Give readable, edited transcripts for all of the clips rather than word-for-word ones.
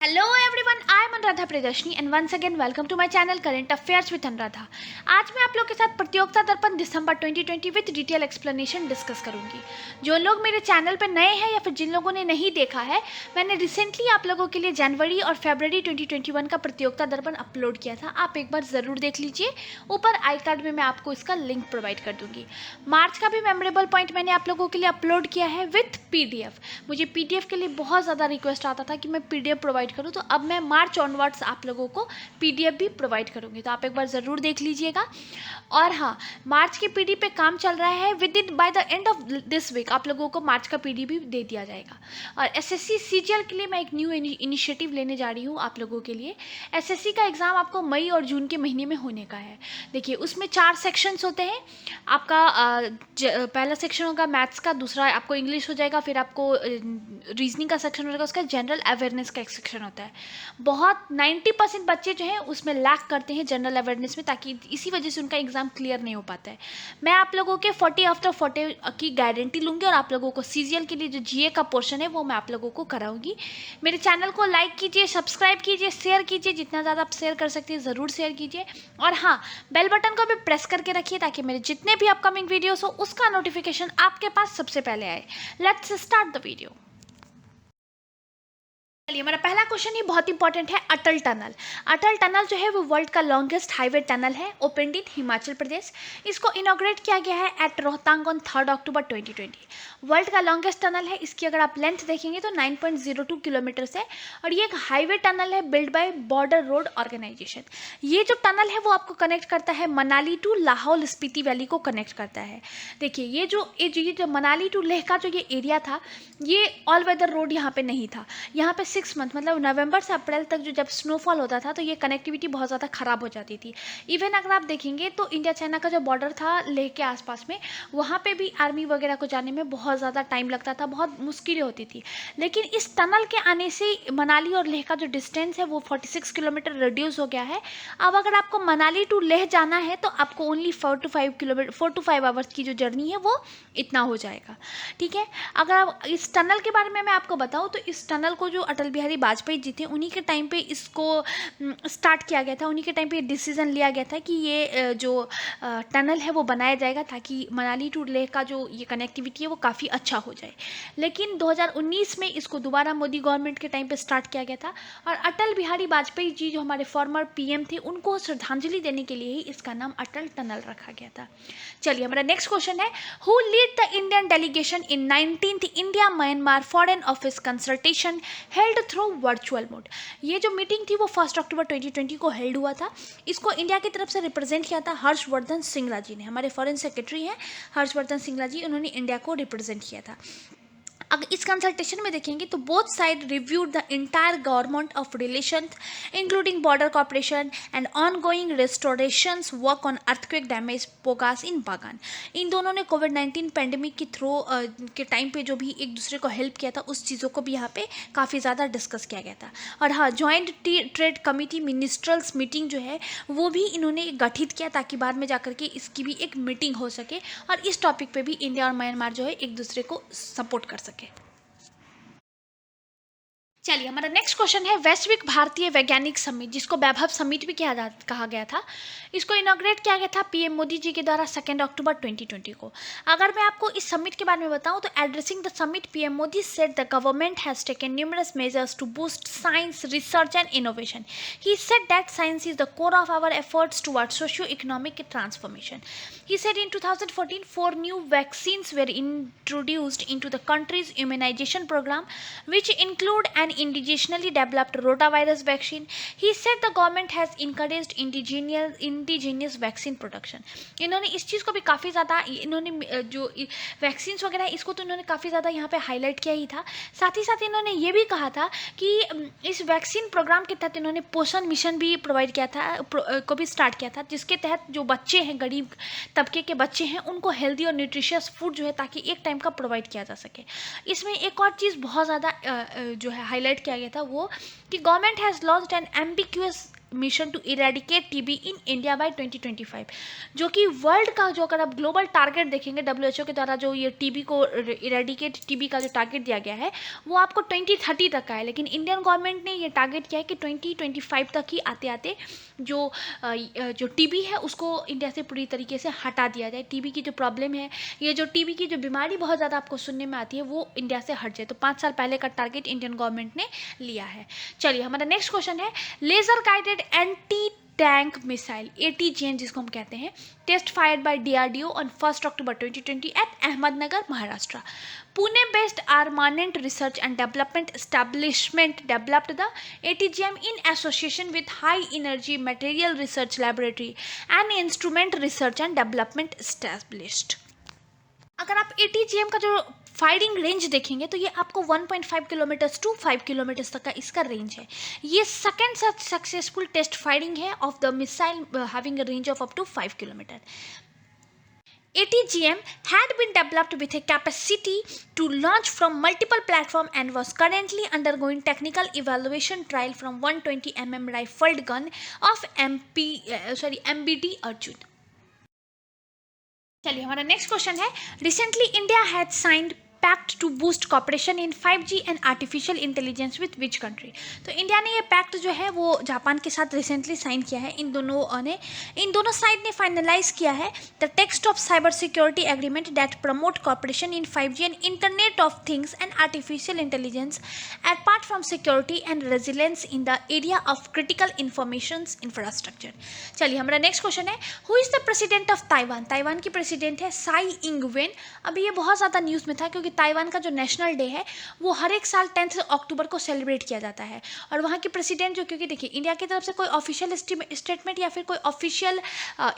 Hello everyone, I am Anuradha Priyadarshini and once again welcome to my channel current affairs with Anuradha. आज मैं आप लोग के साथ Pratiyogita Darpan December 2020 with detail explanation discuss करूंगी। जो लोग मेरे चैनल पर नए हैं या फिर जिन लोगों ने नहीं देखा है, मैंने रिसेंटली आप लोगों के लिए जनवरी और फरवरी 2021 का प्रतियोगिता दर्पण अपलोड किया था। आप एक बार ज़रूर देख लीजिए। ऊपर आई कार्ड में मैं आपको इसका लिंक प्रोवाइड कर दूंगी। मार्च का भी मेमोरेबल पॉइंट मैंने आप लोगों के लिए अपलोड किया है विथ PDF। मुझे PDF के लिए बहुत ज़्यादा रिक्वेस्ट आता था कि मैं PDF प्रोवाइड करूँ, तो अब मैं मार्च ऑनवर्ड्स आप लोगों को PDF भी प्रोवाइड करूँगी, तो आप एक बार ज़रूर देख लीजिएगा। और हाँ, मार्च की PD पे काम चल रहा है। Within by the end of this week आप लोगों को मार्च का PD भी दे दिया जाएगा। और SSC CGL के लिए मैं एक न्यू इनिशिएटिव लेने जा रही हूँ आप लोगों के लिए। SSC का एग्ज़ाम आपको मई और जून के महीने में होने का है। देखिए, उसमें 4 सेक्शंस होते हैं। आपका पहला सेक्शन होगा मैथ्स का, दूसरा आपको इंग्लिश हो जाएगा, फिर आपको रीजनिंग का सेक्शन हो जाएगा, उसका जनरल अवेयरनेस का एक सेक्शन होता है। बहुत 90% बच्चे जो हैं उसमें लैक करते हैं जनरल अवेयरनेस में, ताकि इसी वजह से उनका एग्जाम क्लियर नहीं हो पाता है। मैं आप लोगों के 40 आफ्टर 40 की गारंटी लूँगी और आप लोगों को CGL के लिए जो GA का पोर्शन है वो मैं आप लोगों को कराऊंगी। मेरे चैनल को लाइक कीजिए, सब्सक्राइब कीजिए, शेयर कीजिए, जितना ज़्यादा आप शेयर कर सकते हैं ज़रूर शेयर कीजिए। और हाँ, बेल बटन को भी प्रेस करके रखिए ताकि मेरे जितने भी अपकमिंग वीडियोस हो उसका नोटिफिकेशन आपके पास सबसे पहले आए। Let's start the video. चलिए, हमारा पहला क्वेश्चन ही बहुत इंपॉर्टेंट है। अटल टनल। अटल टनल जो है वो वर्ल्ड का लॉन्गेस्ट हाईवे टनल है, ओपनड इन हिमाचल प्रदेश। इसको इनॉग्रेट किया गया है at Rohtang on 3 October 2020। World का लॉन्गेस्ट टनल है। इसकी अगर आप लेंथ देखेंगे तो 9.02 किलोमीटर्स है और ये एक हाईवे टनल है built by border road organisation. ये जो टनल है वो आपको कनेक्ट करता है मनाली टू लाहौल स्पीति वैली को कनेक्ट करता है। देखिए, ये जो मनाली टू लेह का जो ये एरिया था, ये ऑल वेदर रोड यहाँ पे नहीं था। यहाँ पे 6 मंथ मतलब नवंबर से अप्रैल तक जब स्नोफॉल होता था तो ये कनेक्टिविटी बहुत ज़्यादा ख़राब हो जाती थी। इवन अगर आप देखेंगे तो इंडिया चाइना का जो बॉर्डर था लेह के आसपास में, वहाँ पे भी आर्मी वगैरह को जाने में बहुत ज़्यादा टाइम लगता था, बहुत मुश्किलें होती थी। लेकिन इस टनल के आने से मनाली और लेह का जो डिस्टेंस है वो 46 किलोमीटर रिड्यूस हो गया है। अब अगर आपको मनाली टू लेह जाना है तो आपको ओनली 4 to 5 आवर्स की जो जर्नी है वो इतना हो जाएगा। ठीक है। अगर आप इस टनल के बारे में मैं आपको बताऊं तो इस टनल को जो अटल बिहारी वाजपेयी जी थे, उन्हीं के टाइम पे इसको स्टार्ट किया गया था। उन्हीं के टाइम पे डिसीजन लिया गया था कि ये जो टनल है वो बनाया जाएगा ताकि मनाली टू लेह का जो ये कनेक्टिविटी है वो काफ़ी अच्छा हो जाए। लेकिन 2019 में इसको दोबारा मोदी गवर्नमेंट के टाइम पे स्टार्ट किया गया था और अटल बिहारी वाजपेयी जी जो हमारे फॉर्मर PM थे, उनको श्रद्धांजलि देने के लिए ही इसका नाम अटल टनल रखा गया था। चलिए, हमारा नेक्स्ट क्वेश्चन है, who lead the Indian delegation in 19th India Myanmar foreign office consultation held through virtual mode. ये जो मीटिंग थी वो 1 अक्टूबर 2020 को हेल्ड हुआ था। इसको इंडिया की तरफ से रिप्रेजेंट किया था हर्षवर्धन सिंगला जी ने, हमारे फॉरेन सेक्रेटरी हैं हर्षवर्धन सिंगला जी, उन्होंने इंडिया को रिप्रेजेंट किया था। अगर इस कंसल्टेशन में देखेंगे तो both side reviewed the entire government of relation including border cooperation and ongoing restorations work on earthquake damage pagodas in Bagan. इन दोनों ने कोविड-19 पैंडेमिक की के टाइम पे जो भी एक दूसरे को हेल्प किया था उस चीज़ों को भी यहाँ पे काफ़ी ज़्यादा डिस्कस किया गया था। और हाँ, जॉइंट ट्रेड कमिटी मिनिस्ट्रल्स मीटिंग जो है वो भी इन्होंने गठित किया ताकि बाद में जाकर के इसकी भी एक मीटिंग हो सके और इस टॉपिक पे भी इंडिया और म्यांमार जो है एक दूसरे को सपोर्ट कर सके। चलिए, हमारा नेक्स्ट क्वेश्चन है, वैश्विक भारतीय वैज्ञानिक समिट, जिसको वैभव समिट भी कहा गया था, इसको इनॉग्रेट किया गया था PM मोदी जी के द्वारा 2 अक्टूबर 2020 को। अगर मैं आपको इस समिट के बारे में बताऊं तो addressing the summit PM Modi said the government has taken numerous measures to boost science research and innovation. He said that science is the core of our efforts towards socio economic transformation. He said in 2014, 4 new vaccines were introduced into the country's immunization program, which include an indigenously developed rotavirus vaccine. He said the government has encouraged indigenous vaccine production. इन्होंने इस चीज़ को भी काफ़ी ज़्यादा, इन्होंने जो vaccines वगैरह इसको तो इन्होंने काफ़ी ज़्यादा यहाँ पे हाईलाइट किया ही था। साथ ही साथ इन्होंने ये भी कहा था कि इस वैक्सीन प्रोग्राम के तहत इन्होंने पोषण मिशन भी प्रोवाइड किया था, को भी स्टार्ट किया था, जिसके तहत जो बच्चे हैं, गरीब तबके के बच्चे हैं, उनको हेल्दी और न्यूट्रिशियस फूड जो है ताकि एक टाइम का प्रोवाइड किया जा सके। इसमें एक और चीज़ बहुत ज़्यादा जो है हाईलाइट किया गया था वो कि government has launched an ambitious mission to eradicate TB in India by 2025, जो कि वर्ल्ड का जो अगर आप ग्लोबल टारगेट देखेंगे WHO के द्वारा जो ये टीबी को इरेडिकेट टीबी का जो टारगेट दिया गया है वो आपको 2030 तक का है, लेकिन इंडियन गवर्नमेंट ने ये टारगेट किया है कि 2025 तक ही आते आते जो टीबी है उसको इंडिया से पूरी तरीके से हटा दिया जाए। टीबी की जो प्रॉब्लम है, ये जो टीबी की जो बीमारी बहुत ज़्यादा आपको सुनने में आती है वो इंडिया से हट जाए। तो 5 साल पहले का टारगेट इंडियन गवर्नमेंट ने लिया है। चलिए हमारा नेक्स्ट क्वेश्चन है, laser guided anti tank missile ATGM जिसको हम कहते हैं, test fired by DRDO on 1 October 2020 at Ahmednagar, Maharashtra. Pune based Armament Research and Development Establishment developed the ATGM in association with High Energy Material Research Laboratory and Instrument Research and Development established। अगर आप ATGM का जो firing range देखेंगे तो ये आपको 1.5 kilometres to 5 kilometres तक का इसका रेंज है। ये सेकेंड सक्सेसफुल टेस्ट फायरिंग है of the missile having a range of up to 5 kilometre. ATGM had been developed with a capacity to launch from multiple platforms and was currently undergoing technical evaluation trial from 120 mm rifled gun of MBD Arjun। चलिए हमारा next question है, recently India has signed pact to boost cooperation in 5G and artificial intelligence with which country. तो India ने ये pact जो है वो Japan के साथ रिसेंटली साइन किया है। इन दोनों साइड ने फाइनलाइज किया है the text of cyber security agreement that promote corporation in 5G and internet of things and artificial intelligence apart from security and resilience in the area of critical information infrastructure. चलिए हमारा next question है, who is the president of Taiwan. Taiwan की president है Sai Ing Wen. अभी ये बहुत ज़्यादा news में था क्योंकि ताइवान का जो नेशनल डे है वो हर एक साल 10 अक्टूबर को सेलिब्रेट किया जाता है। और वहाँ के प्रेसिडेंट जो, क्योंकि देखिए इंडिया की तरफ से कोई ऑफिशियल स्टेटमेंट या फिर कोई ऑफिशियल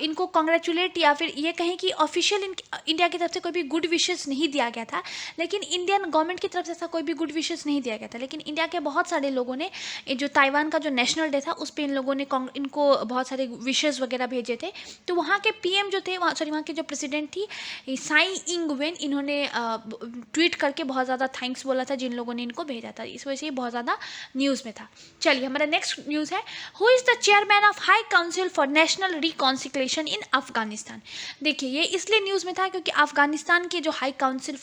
इनको कॉन्ग्रेचुलेट या फिर ये कहें कि ऑफिशियल इंडिया की तरफ से कोई भी गुड विशेस नहीं दिया गया था, लेकिन इंडियन गवर्नमेंट की तरफ से ऐसा कोई भी गुड विशेस नहीं दिया गया था। लेकिन इंडिया के बहुत सारे लोगों ने जो ताइवान का जो नेशनल डे था उस पर इन लोगों ने इनको बहुत सारे विशेस वगैरह भेजे थे। तो वहाँ के PM जो थे, वहाँ के जो प्रेसिडेंट थी साई इंग वेन, इन्होंने ट्वीट करके बहुत ज़्यादा थैंक्स बोला था जिन लोगों ने इनको भेजा था। इस वजह से ये बहुत ज़्यादा न्यूज़ में था। चलिए हमारा नेक्स्ट न्यूज़ है, who is the chairman of high council for national reconciliation in Afghanistan. देखिए ये इसलिए न्यूज़ में था क्योंकि अफगानिस्तान के जो हाई काउंसिल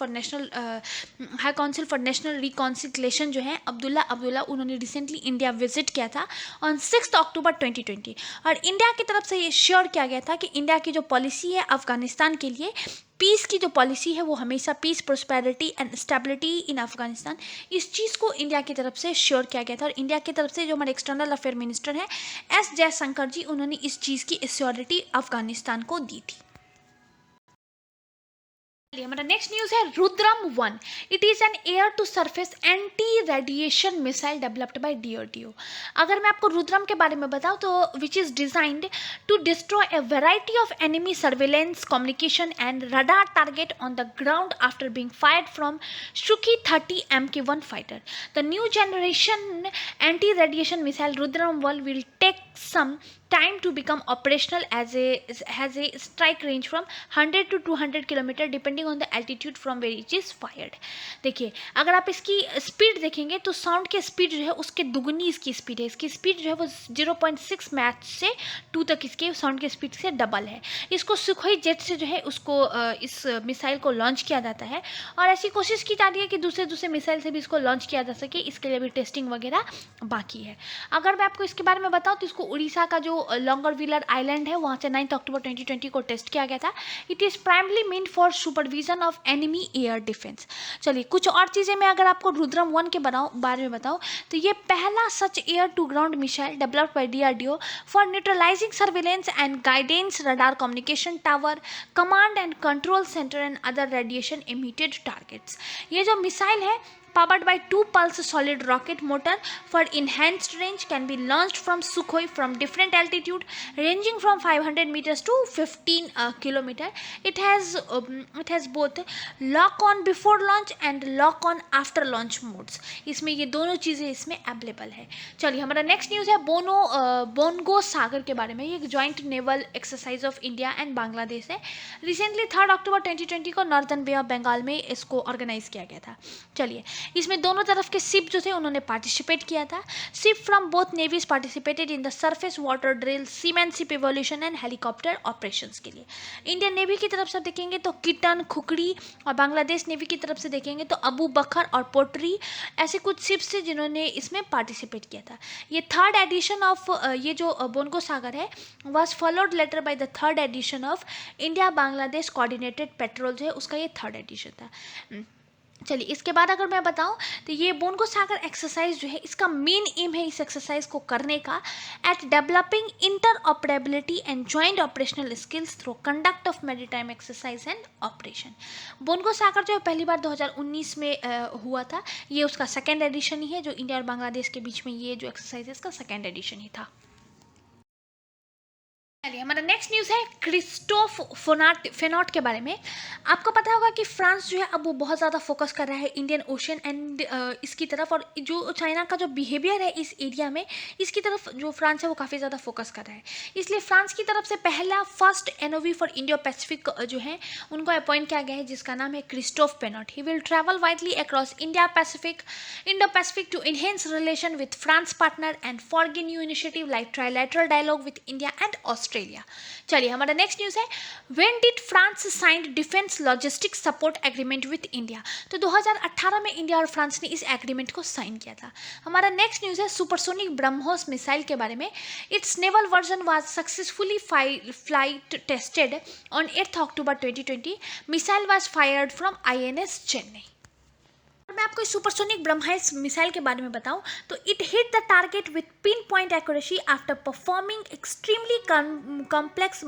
फॉर नेशनल रिकॉन्सिक्लेशन जो है अब्दुल्ला, उन्होंने रिसेंटली इंडिया विजिट किया था ऑन 6 अक्टूबर 2020। और इंडिया की तरफ से ये श्योर किया गया था कि इंडिया की जो पॉलिसी है अफगानिस्तान के लिए, पीस की जो पॉलिसी है वो हमेशा peace, prosperity and stability in Afghanistan, इस चीज़ को इंडिया की तरफ से श्योर किया गया था। और इंडिया की तरफ से जो हमारे एक्सटर्नल अफेयर मिनिस्टर हैं S जयशंकर जी, उन्होंने इस चीज़ की श्योरिटी अफगानिस्तान को दी थी। हमारा नेक्स्ट न्यूज़ है Rudram 1। It is an air to surface anti radiation missile developed by DRDO। अगर मैं आपको रुद्रम के बारे में बताऊं तो which is designed to destroy a variety of enemy surveillance, communication and radar target on the ground after being fired from Sukhoi 30 Mk1 fighter. The new generation anti radiation missile Rudram 1 will take some time to become operational as has a strike range from 100 to 200 kilometre depending on the altitude from where it is fired. देखिए अगर आप इसकी speed देखेंगे तो sound की speed जो है उसके दुगनी इसकी स्पीड है। इसकी स्पीड जो है वो 0.6 मैच से 2 तक इसके साउंड की स्पीड से डबल है। इसको सुखोई जेट से जो है उसको इस मिसाइल को लॉन्च किया जाता है और ऐसी कोशिश की जा रही है कि दूसरे मिसाइल से भी इसको लॉन्च किया जा सके। इसके लिए भी टेस्टिंग वगैरह बाकी है। अगर मैं आपको इसके बारे में बताऊँ तो इसको उड़ीसा का जो लॉन्गर व्हीलर आइलैंड है वहाँ से 9 अक्टूबर 2020 को टेस्ट किया गया था। It is primarily meant for supervision of enemy air defence. चलिए कुछ और चीज़ें मैं अगर आपको रुद्रम 1 के बारे में बताऊँ तो ये पहला such air to ground missile developed by DRDO for neutralizing surveillance and guidance radar communication tower, command and control centre and other radiation emitted targets. ये जो मिसाइल है powered by 2 pulse solid rocket motor for enhanced range can be launched from Sukhoi from different altitude ranging from 500 meters to 15 kilometer. It has both lock on before launch and lock on after launch modes. इसमें ये दोनों चीज़ें इसमें available है। चलिए हमारा next news है बोनगो सागर के बारे में। ये एक joint naval exercise of India and Bangladesh है। रिसेंटली 3 अक्टूबर 2020 को नॉर्दर्न बे ऑफ बंगाल में इसको ऑर्गेनाइज किया गया था। चलिए इसमें दोनों तरफ के शिप जो थे उन्होंने पार्टिसिपेट किया था. Ship from both navies participated in the surface water drill, seamanship evolution and helicopter operations के लिए. इंडियन नेवी की तरफ से देखेंगे तो किटन, खुकड़ी, और बांग्लादेश नेवी की तरफ से देखेंगे तो अबू बकर और पोटरी, ऐसे कुछ शिप्स थे जिन्होंने इसमें पार्टिसिपेट किया था. ये थर्ड एडिशन ऑफ ये जो बोनगो सागर है was followed later by the third edition of India Bangladesh coordinated patrol जो है उसका ये थर्ड एडिशन था. चलिए, इसके बाद अगर मैं बताऊं तो ये बोनगो सागर एक्सरसाइज जो है इसका मेन एम है इस एक्सरसाइज को करने का at developing interoperability and joint operational skills through conduct of maritime exercise and operation. Bongo Sagar जो पहली बार 2019 में हुआ था, ये उसका सेकेंड एडिशन ही है. जो इंडिया और बांग्लादेश के बीच में ये जो एक्सरसाइज है इसका सेकेंड एडिशन ही था. चलिए, हमारा नेक्स्ट न्यूज़ है क्रिस्टोफ फेनॉट के बारे में. आपको पता होगा कि फ्रांस जो है अब वो बहुत ज़्यादा फोकस कर रहा है इंडियन ओशन एंड इसकी तरफ, और जो चाइना का जो बिहेवियर है इस एरिया में इसकी तरफ जो फ्रांस है वो काफ़ी ज़्यादा फोकस कर रहा है. इसलिए फ्रांस की तरफ से पहला फर्स्ट एनओवी फॉर इंडियो पैसिफिक जो है उनको अपॉइंट किया गया है जिसका नाम है Christophe Penot. He will travel widely across India Pacific Indo Pacific to enhance relation with France partner and forge new initiative like trilateral dialogue with India and Australia. चलिए, हमारा नेक्स्ट न्यूज़ है when did France signed defence logistics support agreement with India. तो 2018 में India और France ने इस agreement को sign किया था. हमारा नेक्स्ट न्यूज़ है सुपरसोनिक ब्रह्मोस मिसाइल के बारे में. It's naval version was successfully flight tested on 8 October 2020. Missile was fired from INS Chennai. मैं आपको इस सुपरसोनिक ब्रह्मोस मिसाइल के बारे में बताऊं तो it hit the target with pin point accuracy after performing extremely complex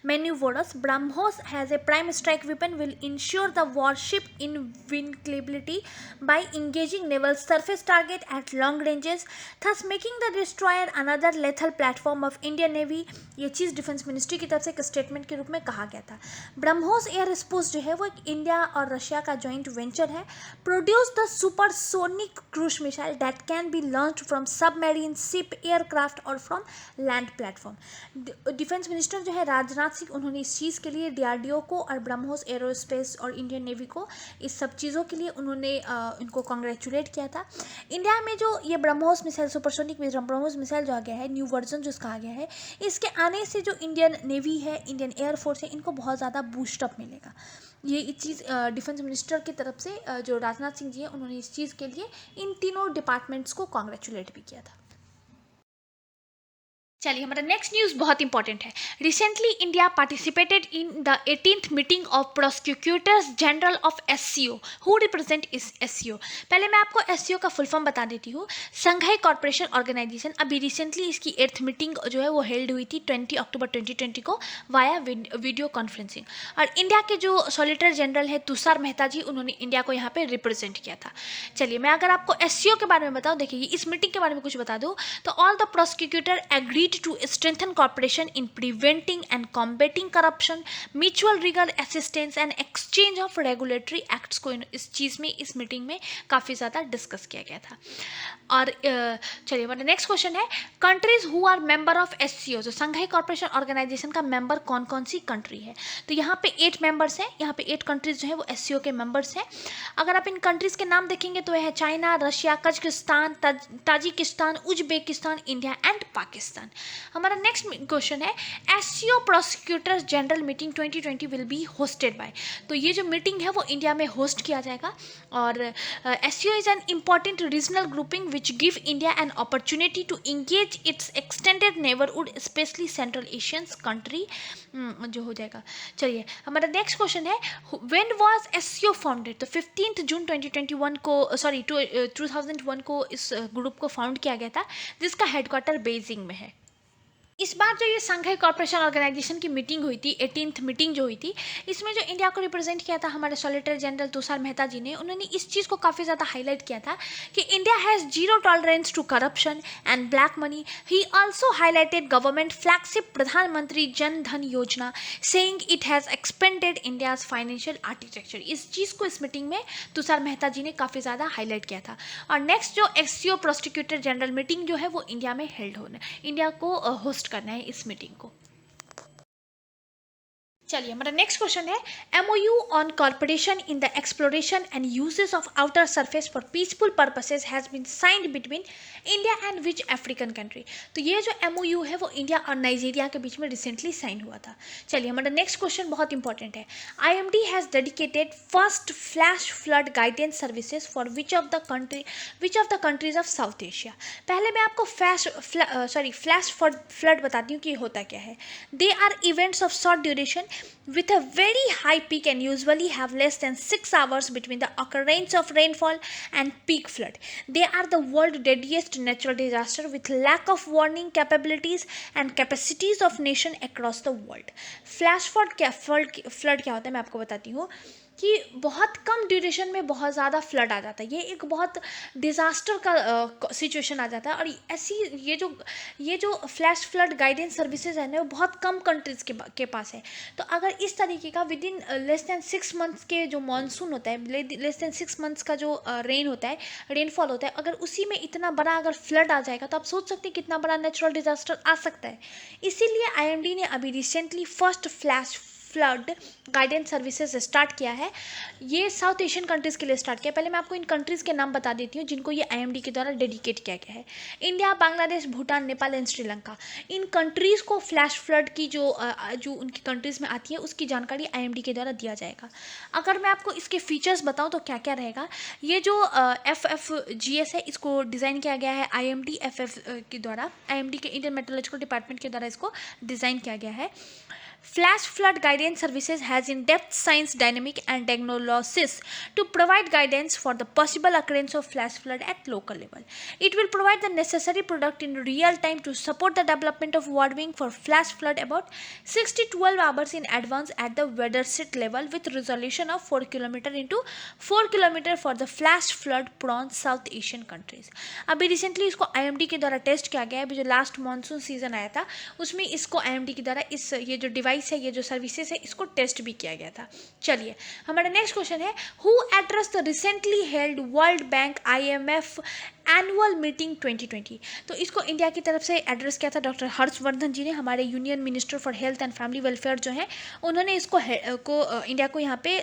maneuvers. BrahMos has a prime strike weapon will ensure the warship invincibility by engaging naval surface target at long ranges, thus making the destroyer another lethal platform of Indian Navy. ये चीज़ defence ministry की तरफ से एक statement के रूप में कहा गया था. ब्रह्मोस एयर स्पोर्स जो है वो एक इंडिया और रशिया का जॉइंट वेंचर है. Produce the supersonic cruise missile that can be launched from submarine, ship, aircraft और from land platform. Defence minister जो है राजनाथ सिंह, उन्होंने इस चीज़ के लिए DRDO को और ब्रह्मोस एरोस्पेस और इंडियन नेवी को इस सब चीज़ों के लिए उन्होंने इनको कॉन्ग्रेचुलेट किया था. इंडिया में जो ये BrahMos missile supersonic BrahMos missile जो आ गया है, न्यू वर्जन जो इसका आ गया है, इसके आने से जो इंडियन नेवी है, इंडियन एयरफोर्स है, इनको बहुत ज़्यादा बूस्टअप मिलेगा. ये चीज़ डिफेंस मिनिस्टर की तरफ से जो राजनाथ सिंह जी हैं उन्होंने इस चीज़ के लिए इन तीनों डिपार्टमेंट्स को कॉन्ग्रेचुलेट भी किया था. चलिए, हमारा नेक्स्ट न्यूज़ बहुत इंपॉर्टेंट है. Recently India participated in the 18th meeting of prosecutors general of SCO. Who represent इस SCO? पहले मैं आपको SCO का फुल फॉर्म बता देती हूँ. Shanghai corporation organisation. अभी रिसेंटली इसकी 8th मीटिंग जो है वो हेल्ड हुई थी 20 अक्टूबर 2020 को वाया वीडियो कॉन्फ्रेंसिंग. और इंडिया के जो सॉलिसिटर जनरल है तुषार मेहता जी, उन्होंने इंडिया को यहाँ पे रिप्रेजेंट किया था. चलिए, मैं अगर आपको SCO के बारे में बताऊँ, देखिए इस मीटिंग के बारे में कुछ बता दूँ तो all the prosecutor agreed to strengthen cooperation in preventing and combating corruption, mutual legal assistance and exchange of regulatory acts को इस चीज़ में इस मीटिंग में काफ़ी ज़्यादा डिस्कस किया गया था. और चलिए, हमारा नेक्स्ट क्वेश्चन है countries who are member of SCO. जो संघाई कॉर्पोरेशन ऑर्गेनाइजेशन का मेंबर कौन कौन सी कंट्री है, तो यहाँ पे 8 मेंबर्स हैं. यहाँ पे 8 कंट्रीज जो है वो SCO के मेंबर्स हैं. अगर आप इन कंट्रीज के नाम देखेंगे तो यह है China, Russia, Kazakhstan, Tajikistan, Uzbekistan, India and Pakistan. हमारा नेक्स्ट क्वेश्चन है SCO prosecutors general meeting 2020 will be hosted by. तो ये जो मीटिंग है वो इंडिया में होस्ट किया जाएगा. और SCO is an important regional grouping which give India an opportunity to engage its extended neighbourhood specially central Asian country जो हो जाएगा. चलिए, हमारा नेक्स्ट क्वेश्चन है व्हेन वाज SCO फाउंडेड. तो 15 जून 2021 को 2001 को इस ग्रुप को फाउंड किया गया था जिसका हेडक्वार्टर बीजिंग में है. इस बार जो ये संघाई कॉर्पोरेशन ऑर्गेनाइजेशन की मीटिंग हुई थी, 18th मीटिंग जो हुई थी, इसमें जो इंडिया को रिप्रेजेंट किया था हमारे सॉलिसिटर जनरल तुषार मेहता जी ने, उन्होंने इस चीज़ को काफ़ी ज़्यादा हाईलाइट किया था कि India has zero tolerance to corruption and black money. He also highlighted government flagship Pradhan Mantri Jan Dhan Yojana, saying it has expanded India's financial architecture. इस चीज़ को इस मीटिंग में तुषार मेहता जी ने काफ़ी ज़्यादा हाईलाइट किया था. और नेक्स्ट जो SCO प्रोसिक्यूटर जनरल मीटिंग जो है वो इंडिया में हेल्ड होना, इंडिया को होस्ट करना है इस मीटिंग को. चलिए हमारा नेक्स्ट क्वेश्चन है MOU on corporation in the exploration and uses of outer surface for peaceful purposes has been signed between India and which African country. तो ये जो MOU है वो इंडिया और नाइजीरिया के बीच में रिसेंटली साइन हुआ था। चलिए हमारा नेक्स्ट क्वेश्चन बहुत इंपॉर्टेंट है। IMD has dedicated first flash flood guidance services for which of the countries of south Asia. पहले मैं आपको फ्लैश फ्लड बताती हूँ कि होता क्या है। They are events of short duration with a very high peak and usually have less than 6 hours between the occurrence of rainfall and peak flood. They are the world's deadliest natural disaster with lack of warning capabilities and capacities of nation across the world. Flash flood क्या होता है मैं आपको बताती हूँ कि बहुत कम duration में बहुत ज़्यादा फ्लड आ जाता है। ये एक बहुत डिज़ास्टर का सिचुएशन आ जाता है और ऐसी ये जो फ्लैश फ्लड गाइडेंस सर्विसेज है ना वो बहुत कम कंट्रीज़ के पास है। तो अगर इस तरीके का with in less than 6 months के जो मानसून होता है, लेस दैन 6 मंथ्स का जो रेन होता है, रेनफॉल होता है, अगर उसी में इतना बड़ा अगर फ्लड आ जाएगा तो आप सोच सकते हैं कितना बड़ा नेचुरल डिज़ास्टर आ सकता है। इसीलिए IMD ने अभी recently first flash flood guidance services start किया है। ये साउथ एशियन कंट्रीज़ के लिए स्टार्ट किया। पहले मैं आपको इन कंट्रीज़ के नाम बता देती हूँ जिनको ये IMD के द्वारा डेडिकेट किया गया है। India, Bangladesh, Bhutan, Nepal and Sri Lanka. In countries को फ्लैश फ्लड की जो उनकी कंट्रीज़ में आती है उसकी जानकारी IMD के द्वारा दिया जाएगा। अगर मैं आपको इसके फीचर्स बताऊँ तो क्या क्या रहेगा। ये जो FFGS है इसको डिज़ाइन किया गया है IMD के द्वारा, IMD के इंडियन मेट्रोलॉजिकल डिपार्टमेंट के द्वारा इसको डिज़ाइन किया गया है। Flash flood guidance services has in-depth science, dynamic and technologies to provide guidance for the possible occurrence of flash flood at local level. It will provide the necessary product in real time to support the development of warning for flash flood about 6 to 12 hours in advance at the watershed level with resolution of 4 km into 4 km for the flash flood prone South Asian countries. अभी recently इसको IMD के द्वारा test किया गया है। अभी जो last monsoon season आया था उसमें इसको IMD के द्वारा ये जो डिवाइस है, ये जो सर्विसेज है, इसको टेस्ट भी किया गया था। चलिए हमारा नेक्स्ट क्वेश्चन है who address the recently held world bank IMF annual meeting 2020। तो इसको इंडिया की तरफ से एड्रेस किया था डॉक्टर हर्षवर्धन जी ने, हमारे union minister for health and family welfare जो हैं उन्होंने इसको इंडिया को यहाँ पे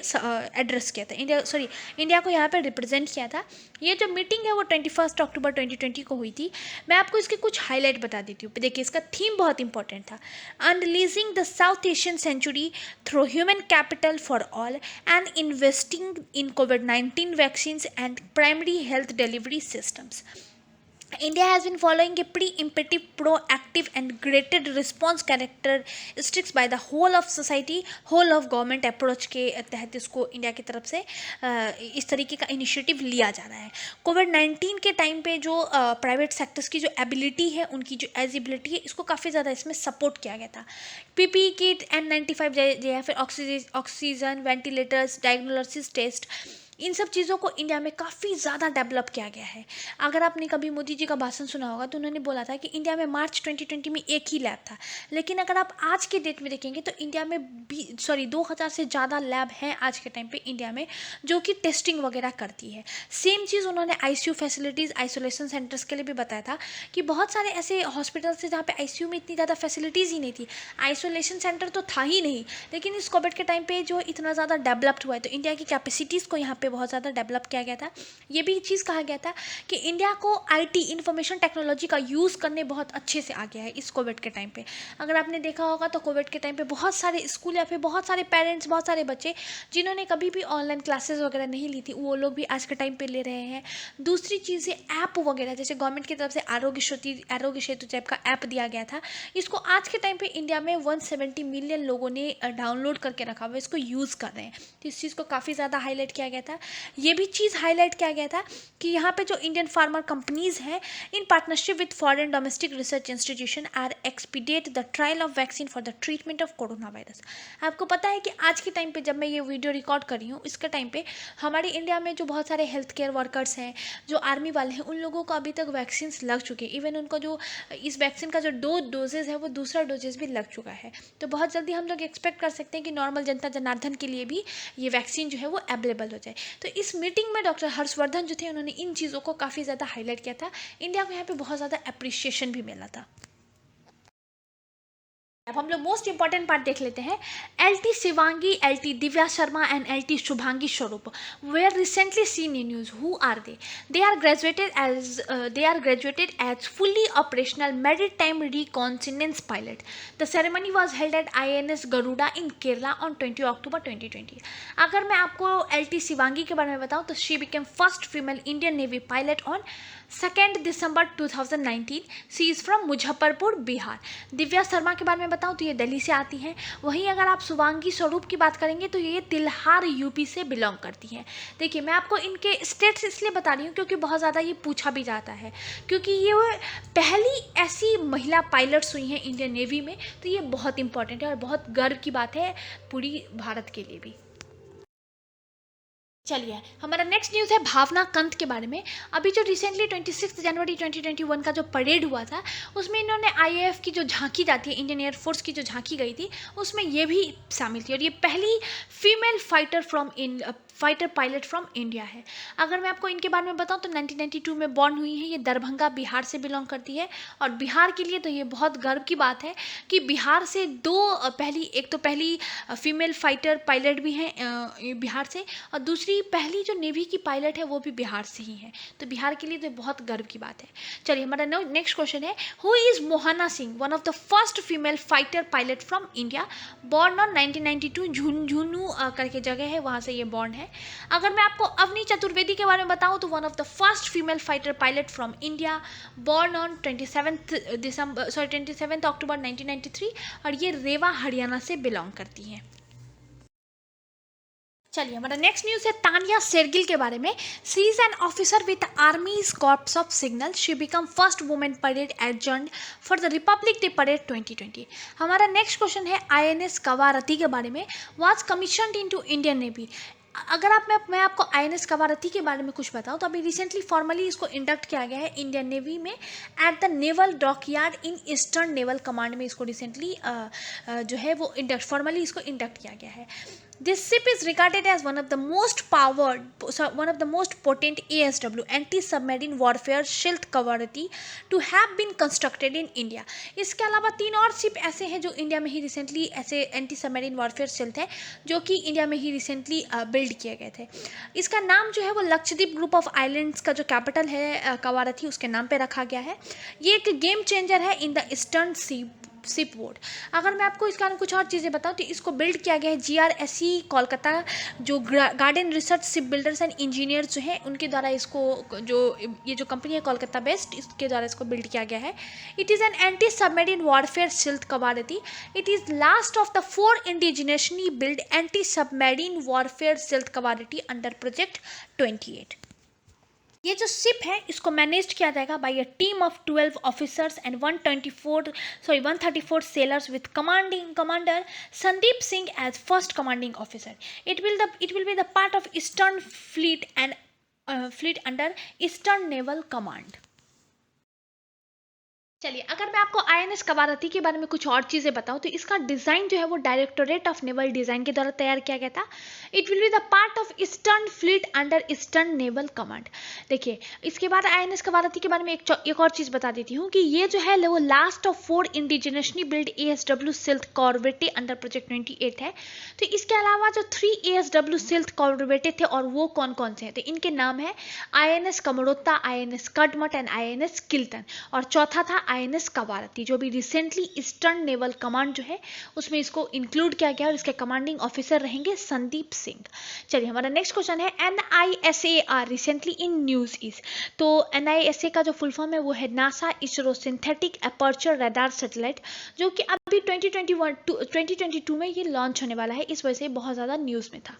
एड्रेस किया था, इंडिया को यहाँ पे रिप्रेजेंट किया था। ये जो मीटिंग है वो 21 अक्टूबर 2020 को हुई थी। मैं आपको इसके कुछ हाईलाइट बता देती हूँ। देखिए इसका थीम बहुत इंपॉर्टेंट था, unleashing the South Asian century through human capital for all and investing in COVID-19 vaccines and primary health delivery systems. India has been following a pre-emptive, proactive and graded response characteristics by the whole of society, whole of government approach के तहत इसको India की तरफ से इस तरीके का initiative लिया जा रहा है। COVID-19 के टाइम पे जो प्राइवेट सेक्टर्स की जो एबिलिटी है, उनकी जो एजिबिलिटी है, इसको काफ़ी ज़्यादा इसमें सपोर्ट किया गया था। PPE किट, N95 या फिर ऑक्सीजन, वेंटिलेटर्स, डायग्नोसिस टेस्ट, इन सब चीज़ों को इंडिया में काफ़ी ज़्यादा डेवलप किया गया है। अगर आपने कभी मोदी जी का भाषण सुना होगा तो उन्होंने बोला था कि इंडिया में मार्च 2020 में एक ही लैब था, लेकिन अगर आप आज के डेट में देखेंगे तो इंडिया में 2000 से ज़्यादा लैब हैं आज के टाइम पे इंडिया में जो कि टेस्टिंग वगैरह करती है। सेम चीज़ उन्होंने ICU फैसिलिटीज़, आइसोलेशन सेंटर्स के लिए भी बताया था कि बहुत सारे ऐसे हॉस्पिटल्स थे जहाँ पे ICU में इतनी ज़्यादा फैसिलिटीज़ ही नहीं थी, आइसोलेशन सेंटर तो था ही नहीं, लेकिन इस कोविड के टाइम पे जो इतना ज़्यादा डेवलप्ड हुआ है तो इंडिया की कैपेसिटीज़ को यहाँ पे बहुत ज़्यादा डेवलप किया गया था। ये भी चीज़ कहा गया था कि इंडिया को IT इंफॉर्मेशन टेक्नोलॉजी का यूज़ करने बहुत अच्छे से आ गया है इस कोविड के टाइम पे। अगर आपने देखा होगा तो कोविड के टाइम पे बहुत सारे स्कूल या फिर बहुत सारे पेरेंट्स, बहुत सारे बच्चे जिन्होंने कभी भी ऑनलाइन क्लासेस वगैरह नहीं ली थी वो लोग भी आज के टाइम पे ले रहे हैं। दूसरी चीज़ें ऐप वगैरह, जैसे गवर्नमेंट की तरफ से आरोग्य सेतु टाइप का ऐप दिया गया था, इसको आज के टाइम पे इंडिया में 170 मिलियन लोगों ने डाउनलोड करके रखा हुआ है, इसको यूज़ कर रहे हैं। तो इस चीज़ को काफ़ी ज़्यादा हाईलाइट किया गया था। ये भी चीज़ हाईलाइट किया गया था कि यहाँ पे जो इंडियन फार्मा कंपनीज़ हैं in partnership with foreign domestic research institution are expedite the trial of vaccine for the treatment of corona virus. आपको पता है कि आज के टाइम पे जब मैं ये वीडियो रिकॉर्ड कर रही हूँ इसके टाइम पे हमारे इंडिया में जो बहुत सारे हेल्थ केयर वर्कर्स हैं, जो आर्मी वाले हैं, उन लोगों को अभी तक वैक्सीन लग चुके हैं। इवन उनको जो इस वैक्सीन का जो 2 डोजेज़ है वो दूसरा डोजेज़ भी लग चुका है। तो बहुत जल्दी हम लोग एक्सपेक्ट कर सकते हैं कि नॉर्मल जनता जनार्दन के लिए भी ये वैक्सीन जो है वो अवेलेबल हो जाए। तो इस मीटिंग में डॉक्टर हर्षवर्धन जो थे उन्होंने इन चीज़ों को काफ़ी ज़्यादा हाईलाइट किया था। इंडिया को यहाँ पे बहुत ज़्यादा अप्रिशिएशन भी मिला था। अब हम लोग मोस्ट इंपॉर्टेंट पार्ट देख लेते हैं। LT. Shivangi, LT. Divya Sharma and LT. Shubhangi स्वरूप were recently seen in news. Who are they? They are graduated as fully operational maritime reconnaissance pilot. The ceremony was held at INS Garuda in Kerala on 20 October 2020. अगर मैं आपको LT. Shivangi के बारे में बताऊं तो she became first female Indian Navy pilot on 2 December 2019. She is from Muzaffarpur, Bihar. Divya Sharma के बारे में बताऊं तो ये दिल्ली से आती हैं. वहीं अगर आप शुभांगी स्वरूप की बात करेंगे तो ये तिल्हार यूपी से बिलोंग करती हैं. देखिए, मैं आपको इनके स्टेट्स इसलिए बता रही हूँ क्योंकि बहुत ज़्यादा ये पूछा भी जाता है, क्योंकि ये पहली ऐसी महिला पायलट्स हुई हैं इंडियन नेवी में. तो ये बहुत इंपॉर्टेंट है और बहुत गर्व की बात है पूरी भारत के लिए भी. चलिए, हमारा नेक्स्ट न्यूज़ है भावना कंत के बारे में. अभी जो रिसेंटली 26 जनवरी 2021 का जो परेड हुआ था, उसमें इन्होंने आईएएफ की जो झांकी जाती है, इंडियन एयरफोर्स की जो झांकी गई थी, उसमें ये भी शामिल थी. और ये पहली female fighter pilot from India है. अगर मैं आपको इनके बारे में बताऊं तो 1992 में बॉर्न हुई है. ये दरभंगा, बिहार से बिलोंग करती है. और बिहार के लिए तो ये बहुत गर्व की बात है कि बिहार से एक तो पहली फीमेल फाइटर पायलट भी हैं बिहार से, और दूसरी पहली जो नेवी की पायलट है वो भी बिहार से ही है. तो बिहार के लिए तो बहुत गर्व की बात है. चलिए, हमारा नेक्स्ट क्वेश्चन है, who is Mohana Singh, one of the first female fighter pilot from India, born on 1992. Jhunjhunu करके जगह है, वहाँ से ये बॉर्न है. अगर मैं आपको अवनी चतुर्वेदी के बारे में बताऊं तो one of the first female fighter pilot from India, born on 27 अक्टूबर 1993. और ये रेवा, हरियाणा से बिलोंग करती हैं. चलिए, हमारा नेक्स्ट न्यूज़ है तानिया शेरगिल के बारे में. She is an officer with army's corps of signal. She become first women parade adjutant for the republic day parade 2020. हमारा नेक्स्ट क्वेश्चन है आईएनएस कवारती के बारे में. Was commissioned into Indian navy. अगर मैं आपको आईएनएस कवारती के बारे में कुछ बताऊं तो अभी रिसेंटली फॉर्मली इसको इंडक्ट किया गया है इंडियन नेवी में at the naval dockyard in eastern naval command में. इसको रिसेंटली जो है वो फॉर्मली इसको इंडक्ट किया गया है. This ship is regarded as one of the most potent ASW anti-submarine warfare shield Kavarati to have been constructed in India. इसके अलावा 3 और शिप ऐसे हैं जो इंडिया में ही रिसेंटली ऐसे एंटी सबमरीन वॉरफेयर शिल्ड हैं जो कि इंडिया में ही रिसेंटली बिल्ड किए गए थे. इसका नाम जो है वो लक्षद्वीप ग्रुप ऑफ आइलैंड्स का जो कैपिटल है कवारती, उसके नाम पे रखा गया है. ये एक गेम चेंजर है in the eastern ship board. अगर मैं आपको इसका कुछ और चीज़ें बताऊं तो इसको बिल्ड किया गया है GRSE कोलकाता, जो garden research shipbuilders and engineers जो हैं उनके द्वारा इसको, ये जो कंपनी है कोलकाता बेस्ड, इसके द्वारा इसको बिल्ड किया गया है. It is an anti submarine warfare shield Kavaratti. It is last of the 4 indigenously build anti submarine warfare shield Kavaratti under project 28. ये जो शिप है इसको मैनेज किया जाएगा by a team of 12 officers and 134 sailors with commander Sandeep Singh as first commanding officer. It will be the part of eastern fleet under eastern naval command. चलिए, अगर मैं आपको आईएनएस कवारती के बारे में कुछ और चीज़ें बताऊं तो इसका डिज़ाइन जो है वो डायरेक्टोरेट ऑफ नेवल डिज़ाइन के द्वारा तैयार किया गया था. It will be the part of eastern fleet under eastern naval command. देखिए, इसके बाद आईएनएस कवारती के बारे में एक और चीज़ बता देती हूँ कि ये जो है वो last of 4 indigenously build ASW shield corvette under project 28 है. तो इसके अलावा जो 3 ASW शिल्ड कॉर्वेटे थे और वो कौन कौन से हैं तो इनके नाम है INS Kamorta, INS Kadmatt and INS Kiltan. और चौथा था INS कवारती, जो भी रिसेंटली ईस्टर्न नेवल कमांड जो है उसमें इसको इंक्लूड किया गया और इसके कमांडिंग ऑफिसर रहेंगे संदीप सिंह. चलिए, हमारा नेक्स्ट क्वेश्चन है NISA recently in news is. तो NISA का जो फुल फॉर्म है वो है NASA ISRO synthetic aperture radar satellite, जो कि अभी 2022 में ये लॉन्च होने वाला है. इस वजह से बहुत ज़्यादा न्यूज़ में था.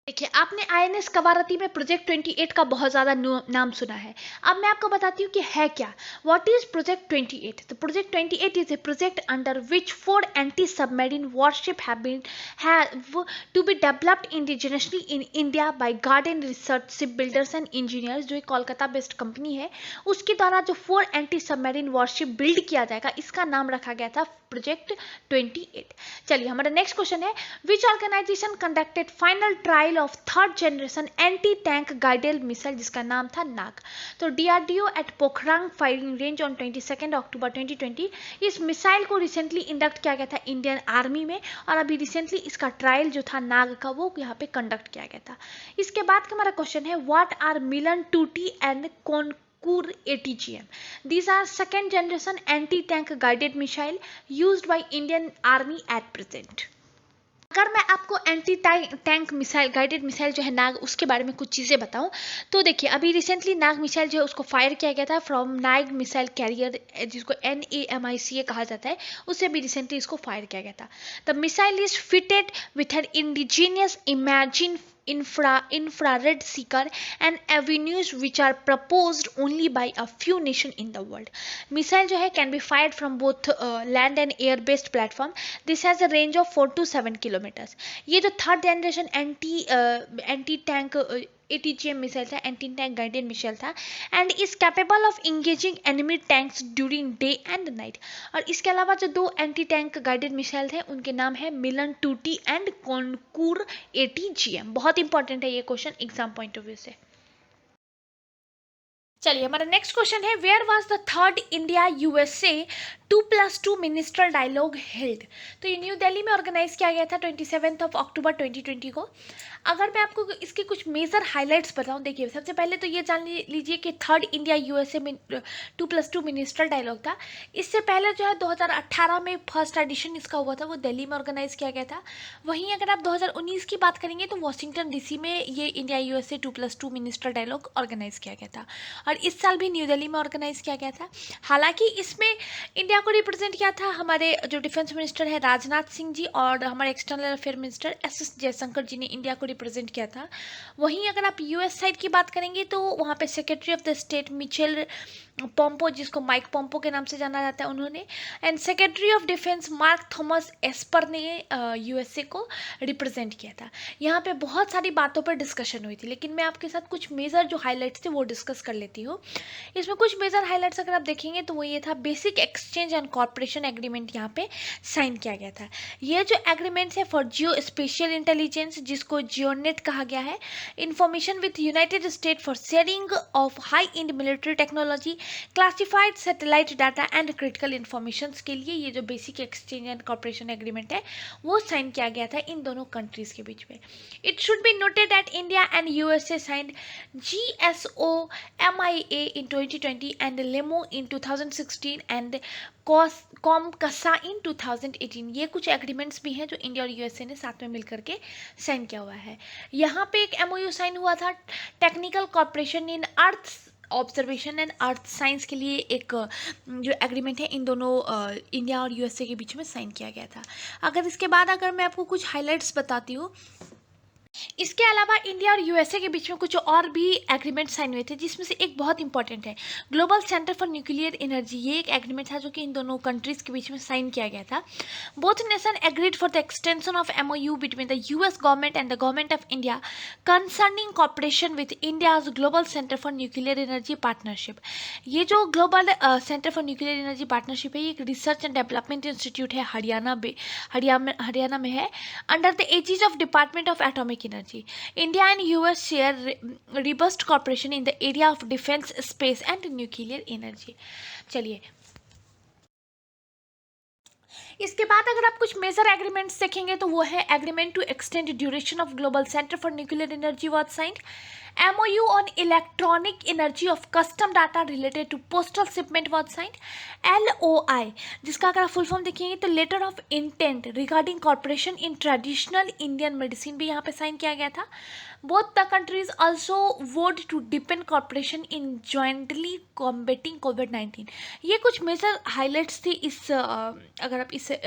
देखिए, आपने आईएनएस कवारती में प्रोजेक्ट 28 का बहुत ज़्यादा नाम सुना है. अब मैं आपको बताती हूँ कि है क्या. What is project 28? तो project 28 is a project under which 4 anti submarine warship have to be developed indigenously in India by garden research shipbuilders and engineers, जो एक कोलकाता बेस्ड कंपनी है. उसके द्वारा जो 4 एंटी सबमरीन वॉरशिप बिल्ड किया जाएगा, इसका नाम रखा गया था प्रोजेक्ट 28. चलिए, हमारा नेक्स्ट क्वेश्चन है which organization conducted final trial of third generation anti tank guided missile जिसका नाम था नाग। तो DRDO at Pokhran firing range on 22 October 2020 इस मिसाइल को रिसेंटली इंडक्ट किया गया था इंडियन आर्मी में, और अभी रिसेंटली इसका ट्रायल जो था नाग का वो यहाँ पे कंडक्ट किया गया था। इसके बाद का हमारा क्वेश्चन है what are Milan 2T and Konkur ATGM? These are second generation anti-tank guided missile used by Indian Army at present. अगर मैं आपको anti tank missile guided missile जो है नाग उसके बारे में कुछ चीज़ें बताऊं तो देखिए, अभी रिसेंटली नाग मिसाइल जो है उसको फायर किया गया था फ्रॉम नाग मिसाइल कैरियर जिसको NAMICA कहा जाता है, उससे भी रिसेंटली इसको फायर किया गया था। The missile is fitted with an indigenous imagine infrared seeker and avenues which are proposed only by a few nations in the world. Missile जो है can be fired from both land and air based platform. This has a range of 4 to 7 kilometers. ये जो third generation anti tank ATGM missile था, anti tank guided missile था, and is capable of engaging enemy tanks during day and night. और इसके अलावा जो दो anti tank guided missile थे उनके नाम है मिलन 2T एंड कॉनकूर ATGM। बहुत इंपॉर्टेंट है ये question exam point of view से। चलिए, हमारा नेक्स्ट क्वेश्चन है where was the third India USA 2+2 ministerial dialogue held? तो ये न्यू दिल्ली में ऑर्गेनाइज किया गया था 27 अक्टूबर 2020 को। अगर मैं आपको इसके कुछ मेजर हाइलाइट्स बताऊं, देखिए सबसे पहले तो ये जान लीजिए कि थर्ड इंडिया USA में 2+2 मिनिस्ट्रल डायलॉग था। इससे पहले जो है 2018 में फर्स्ट एडिशन इसका हुआ था, वो दिल्ली में ऑर्गेनाइज किया गया था। वहीं अगर आप 2019 की बात करेंगे तो वॉशिंगटन DC में ये India USA 2+2 ministerial dialogue organise किया गया था, और इस साल भी न्यू दिल्ली में ऑर्गेनाइज किया गया था। हालांकि इसमें इंडिया को रिप्रेजेंट किया था हमारे जो डिफेंस मिनिस्टर है राजनाथ सिंह जी, और हमारे external affair minister SS Jaishankar ji ने इंडिया को रिप्रेजेंट किया था। वहीं अगर आप US साइड की बात करेंगे तो वहाँ पे secretary of the state Michael Pompeo, जिसको माइक पोम्पो के नाम से जाना जाता है, उन्होंने, and secretary of defence mark Thomas Esper ने USA को रिप्रेजेंट किया था। यहाँ पे बहुत सारी बातों पर डिस्कशन हुई थी, लेकिन मैं आपके साथ कुछ मेजर जो हाइलाइट्स थे वो डिस्कस कर लेती हूँ। इसमें कुछ मेजर हाइलाइट्स अगर आप देखेंगे तो वो ये था basic exchange and corporation agreement यहाँ पे साइन किया गया था। ये जो एग्रीमेंट्स है फॉर जियो स्पेशियल इंटेलिजेंस, जिसको जियोनेट कहा गया है, information with United state for sharing of high and military technology, classified satellite data and critical information के लिए ये जो basic exchange and corporation agreement है वो साइन किया गया था इन दोनों कंट्रीज के बीच में। It should be noted that India and USA signed GSO-MIA in 2020 and LEMOA in 2016 and COMCASA in 2018। ये कुछ एग्रीमेंट्स भी हैं जो इंडिया और USA ने साथ में मिलकर के साइन किया हुआ है। यहाँ पे एक MOU साइन हुआ था technical corporation in earth observation and earth science के लिए, एक जो एग्रीमेंट है इन दोनों इंडिया और USA के बीच में साइन किया गया था। अगर इसके बाद अगर मैं आपको कुछ हाइलाइट्स बताती हूँ, इसके अलावा इंडिया और USA के बीच में कुछ और भी एग्रीमेंट साइन हुए थे, जिसमें से एक बहुत इंपॉर्टेंट है global centre for nuclear energy. ये एक एग्रीमेंट था जो कि इन दोनों कंट्रीज के बीच में साइन किया गया था। Both nation agreed for the extension of MOU between the US government and the government of India concerning cooperation with India's global centre for nuclear energy partnership. ये जो global centre for nuclear energy partnership है, ये एक research and development institute है, हरियाणा में है, under the aegis of department of atomic energy. India and US share robust cooperation in the area of defense, space and nuclear energy. चलिए, इसके बाद अगर आप कुछ मेजर एग्रीमेंट्स देखेंगे तो वो है agreement to extend duration of global centre for nuclear energy was signed, MOU on electronic energy of custom data related to postal shipment was signed, LOI जिसका अगर आप फुल फॉर्म देखेंगे तो letter of intent regarding corporation in traditional Indian medicine भी यहाँ पे sign किया गया था। Both the countries also vowed to depend corporation in jointly combating COVID-19। ये कुछ मेजर हाईलाइट्स थी इस अगर आप इस ये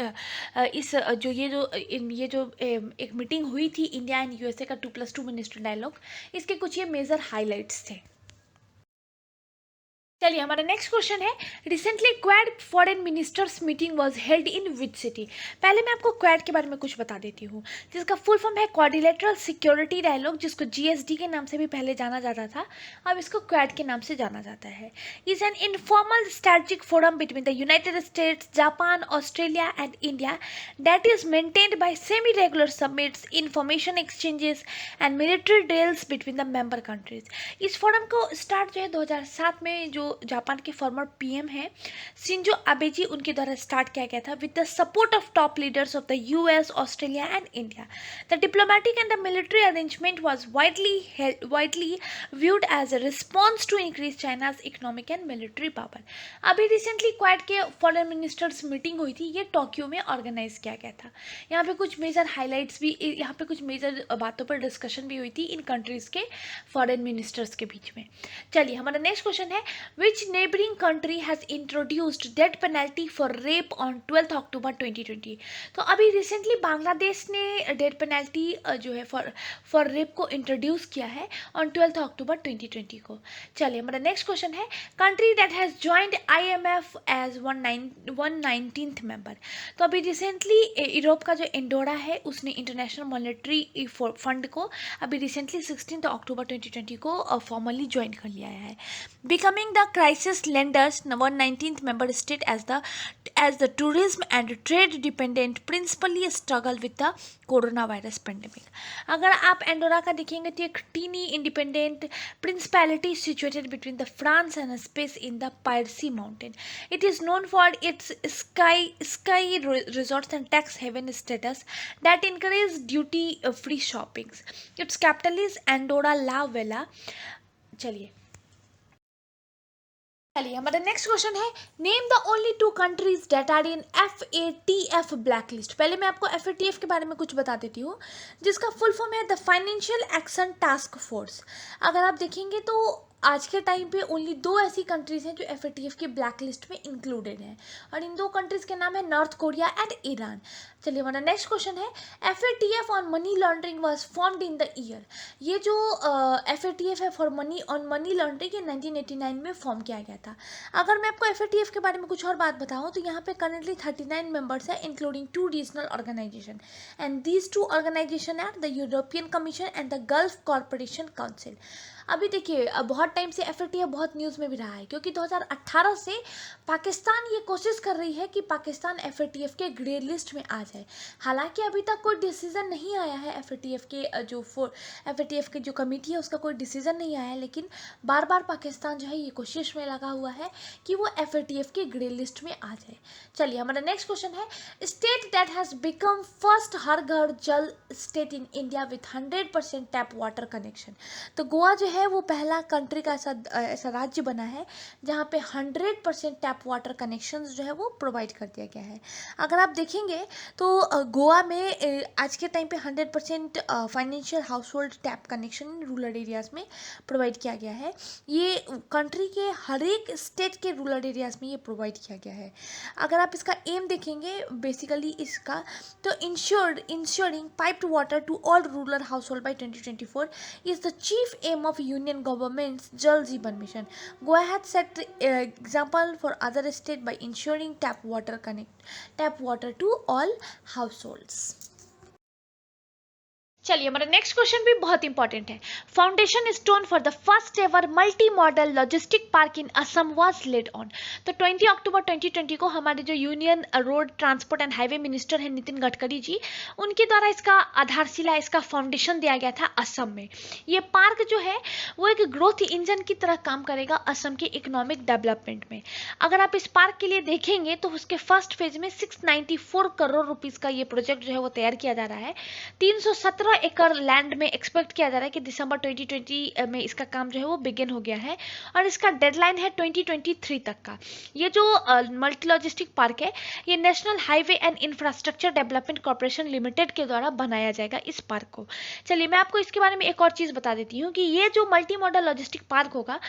जो एक मीटिंग हुई थी इंडिया एंड USA का 2+2 मिनिस्टर डायलॉग, इसके कुछ ये मेजर हाइलाइट्स थे। चलिए हमारा नेक्स्ट क्वेश्चन है, recently quad foreign ministers meeting was held in which city. पहले मैं आपको क्वाड के बारे में कुछ बता देती हूँ, जिसका फुल फॉर्म है क्वाड्रिलेटरल सिक्योरिटी डायलॉग, जिसको जीएसडी के नाम से भी पहले जाना जाता था, अब इसको क्वाड के नाम से जाना जाता है। Is an informal strategic forum between the United states, Japan, Australia and India that is maintained by semi regular summits, information exchanges and military drills between the member countries. इस फोरम को start जो है 2007 में जो Japan के former PM हैं Shinzo Abe जी, उनके द्वारा स्टार्ट किया गया था with the support of top leaders of the US, Australia and India. The diplomatic and the military arrangement was widely viewed as a response to increase China's economic and military power। अभी recently quad के foreign ministers meeting हुई थी, ये Tokyo में organise किया गया था। यहाँ पे कुछ मेजर हाइलाइट्स भी, यहाँ पे कुछ मेजर बातों पर डिस्कशन भी हुई थी इन कंट्रीज के फॉरेन मिनिस्टर्स के बीच में। चलिए हमारा नेक्स्ट क्वेश्चन है, विच neighbouring country has introduced death penalty for rape on 12 October 2020। तो अभी रिसेंटली बांग्लादेश ने डेथ पेनल्टी जो है फॉर रेप को इंट्रोड्यूस किया है ऑन 12 अक्टूबर 2020 को। चलिए हमारा नेक्स्ट क्वेश्चन है, country that has joined IMF as 119th member. तो अभी रिसेंटली यूरोप का जो एंडोरा है उसने इंटरनेशनल मॉनेटरी फंड को अभी रिसेंटली 16 अक्टूबर 2020 को फॉर्मली ज्वाइन कर लिया है, becoming the crisis lenders 119th member state as the tourism and trade dependent principally struggle with the coronavirus pandemic। अगर आप एंडोरा का देखेंगे तो एक tiny independent principality situated between the France and Spain in the Pyrenees mountain. It is known for its ski resorts and tax haven status that encourage duty free shoppings. Its capital is Andorra la Vella. चलिए हमारा next question है, name the only 2 countries that are in FATF black list. पहले मैं आपको FATF के बारे में कुछ बता देती हूँ, जिसका फुल फॉर्म है the financial action task force. अगर आप देखेंगे तो आज के टाइम पे ओनली 2 ऐसी कंट्रीज हैं जो FATF की ब्लैक लिस्ट में इंक्लूडेड हैं, और इन 2 कंट्रीज के नाम है नॉर्थ कोरिया एंड ईरान। चलिए हमारा नेक्स्ट क्वेश्चन है, FATF on money laundering was formed in the year. ये जो FATF है फॉर मनी लॉन्ड्रिंग, ये 1989 में फॉर्म किया गया था। अगर मैं आपको FATF के बारे में कुछ और बात बताऊं तो यहाँ पे करंटली 39 मेंबर्स हैं, including 2 regional organisation, and these 2 organisation are the European commission and the Gulf corporation council. अभी देखिए बहुत टाइम से FATF बहुत न्यूज़ में भी रहा है, क्योंकि 2018 से पाकिस्तान ये कोशिश कर रही है कि पाकिस्तान FATF के ग्रे लिस्ट में आ जाए। हालांकि अभी तक कोई डिसीजन नहीं आया है, FATF के जो कमेटी है उसका कोई डिसीजन नहीं आया है, लेकिन बार बार पाकिस्तान जो है ये कोशिश में लगा हुआ है कि वो FATF के ग्रे लिस्ट में आ जाए। चलिए हमारा नेक्स्ट क्वेश्चन है, state that has become first Har Ghar Jal state in India with 100% tap water connection. तो गोवा जो है वो पहला कंट्री का ऐसा राज्य बना है जहाँ पे 100% टैप वाटर कनेक्शंस जो है वो प्रोवाइड कर दिया गया है। अगर आप देखेंगे तो गोवा में आज के टाइम पे 100% financial house hold tap connection rural areas में प्रोवाइड किया गया है। ये कंट्री के हर एक स्टेट के रूरल एरियाज़ में ये प्रोवाइड किया गया है। अगर आप इसका एम देखेंगे बेसिकली इसका, तो ensuring piped water to all rural household by 2024 is the chief aim of Union government's Jal Jeevan mission. Goa had set example for other state by ensuring tap water to all households. चलिए हमारा next question भी बहुत important है, foundation stone for the first ever multi modal logistic park in Assam was laid on. तो 20 अक्टूबर 2020 को हमारे जो union road transport and highway minister हैं नितिन गडकरी जी, उनके द्वारा इसका आधारशिला, इसका फाउंडेशन दिया गया था असम में। ये पार्क जो है वो एक ग्रोथ इंजन की तरह काम करेगा असम के इकोनॉमिक डेवलपमेंट में। अगर आप इस पार्क के लिए देखेंगे तो उसके फर्स्ट फेज में 694 करोड़ रुपीज़ का ये प्रोजेक्ट जो है वो तैयार किया जा रहा है। 317 एकड़ लैंड में एक्सपेक्ट किया जा रहा है कि दिसंबर 2020 में इसका काम जो है वो बिगिन हो गया है, और इसका डेडलाइन है 2023 तक का। ये जो मल्टी लॉजिस्टिक पार्क है ये national highway and infrastructure development corporation limited के द्वारा बनाया जाएगा इस पार्क को। चलिए मैं आपको इसके बारे में एक और चीज़ बता देती हूँ कि ये जो मल्टी मॉडल लॉजिस्टिक पार्क होगा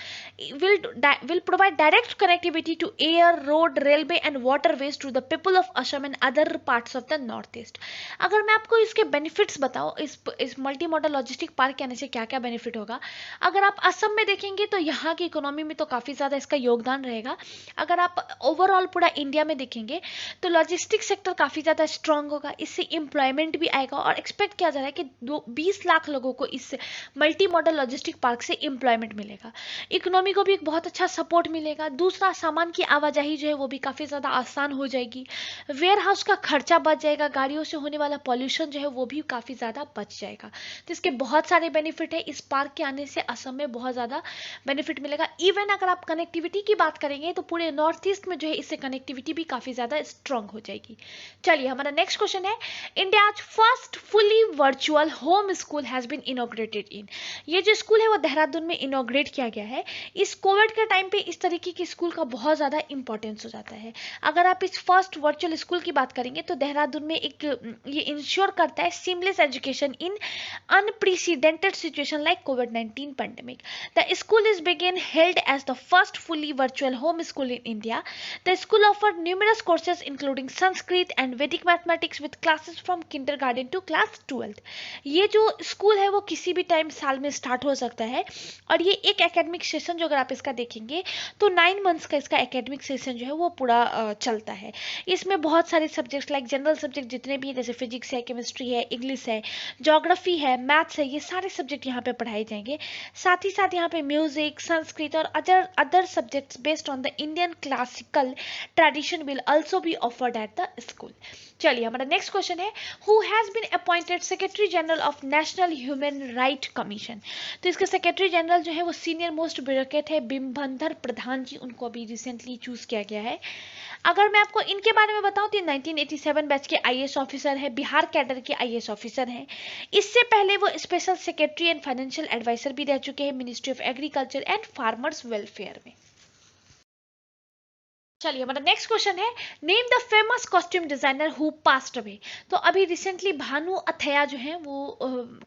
will provide direct connectivity to air, road, railway and waterways to the people of Assam and other parts of the north east. अगर मैं आपको इसके बेनिफिट्स बताऊँ, इस इस मल्टी मॉडल लॉजिस्टिक पार्क के आने से क्या क्या बेनिफिट होगा। अगर आप असम में देखेंगे तो यहाँ की इकोनॉमी में तो काफ़ी ज़्यादा इसका योगदान रहेगा। अगर आप ओवरऑल पूरा इंडिया में देखेंगे तो लॉजिस्टिक सेक्टर काफ़ी ज़्यादा स्ट्रांग होगा, इससे एम्प्लॉयमेंट भी आएगा और एक्सपेक्ट किया जा रहा है कि 20 लाख लोगों को इस मल्टी मॉडल लॉजिस्टिक पार्क से एम्प्लॉयमेंट मिलेगा। इकोनॉमी को भी एक बहुत अच्छा सपोर्ट मिलेगा। दूसरा, सामान की आवाजाही जो है वो भी काफ़ी ज़्यादा आसान हो जाएगी। वेयर हाउस का खर्चा बच जाएगा, गाड़ियों से होने वाला पॉल्यूशन जो है वो भी काफ़ी ज़्यादा बच जाएगा। तो इसके बहुत सारे बेनिफिट है। इस पार्क के आने से असम में बहुत ज़्यादा बेनिफिट मिलेगा। इवन अगर आप कनेक्टिविटी की बात करेंगे तो पूरे नॉर्थ ईस्ट में जो है इससे कनेक्टिविटी भी काफ़ी ज़्यादा स्ट्रांग हो जाएगी। चलिए, हमारा नेक्स्ट क्वेश्चन है, India first fully virtual home school has been inaugurated in. ये जो स्कूल है वो देहरादून में इनॉग्रेट किया गया है। इस कोविड के टाइम पे इस तरीके के स्कूल का बहुत ज़्यादा इंपॉर्टेंस हो जाता है। अगर आप इस फर्स्ट वर्चुअल स्कूल की बात करेंगे तो देहरादून में एक ये इंश्योर करता है seamless education in unprecedented situation like COVID-19 pandemic. The school is began held as the first fully virtual home school in India. The school offered numerous courses including Sanskrit and Vedic mathematics with classes from kindergarten to class 12th. ये जो school है वो किसी भी time साल में start हो सकता है और ये एक एकेडमिक सेशन जो अगर आप इसका देखेंगे तो 9 मंथ्स का इसका एकेडमिक सेशन जो है वो पूरा चलता है। इसमें बहुत सारे सब्जेक्ट्स लाइक जनरल सब्जेक्ट जितने भी हैं जैसे फिजिक्स है, केमिस्ट्री है, इंग्लिश है, ज्योग्राफी है, मैथ्स है, ये सारे सब्जेक्ट यहाँ पे पढ़ाए जाएंगे। साथ ही साथ यहाँ पे म्यूजिक, संस्कृत और other subjects based on the Indian classical tradition will also be offered at the school. चलिए, हमारा नेक्स्ट क्वेश्चन है, who has been appointed secretary general of national human right commission. तो इसके सेक्रेटरी जनरल जो है वो senior most bureaucrat है बिम्बंधर प्रधान जी, उनको अभी रिसेंटली चूज किया गया है। अगर मैं आपको इनके बारे में बताऊं तो 1987 बैच के आईएएस ऑफिसर है, बिहार कैडर के आईएएस ऑफिसर हैं। इससे पहले वो special secretary and financial adviser भी रह चुके हैं ministry of agriculture and farmers welfare में। चलिए, हमारा नेक्स्ट क्वेश्चन है, name the famous costume designer who passed away. तो अभी रिसेंटली भानु अथैया जो है वो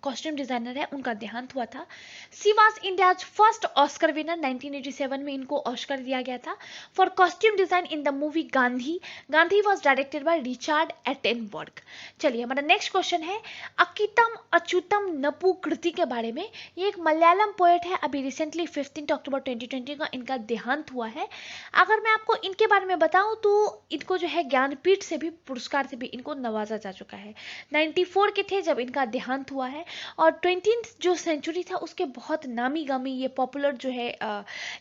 कॉस्ट्यूम डिजाइनर है, उनका देहांत हुआ था। She was India's first Oscar winner, 1987 में इनको ऑस्कर दिया गया था for costume design in the movie Gandhi. Gandhi was directed by Richard Attenberg. चलिए, हमारा नेक्स्ट क्वेश्चन है, अकितम अच्युतम नपू कृति के बारे में। ये एक मलयालम पोएट है, अभी रिसेंटली 15 अक्टूबर 2020 का इनका देहांत हुआ है। अगर मैं आपको इनके बारे में बताऊं तो इनको जो है ज्ञानपीठ से भी पुरस्कार से भी इनको नवाजा जा चुका है। 94 के थे जब इनका देहांत हुआ है और 20th जो सेंचुरी था उसके बहुत नामी गामी ये पॉपुलर जो है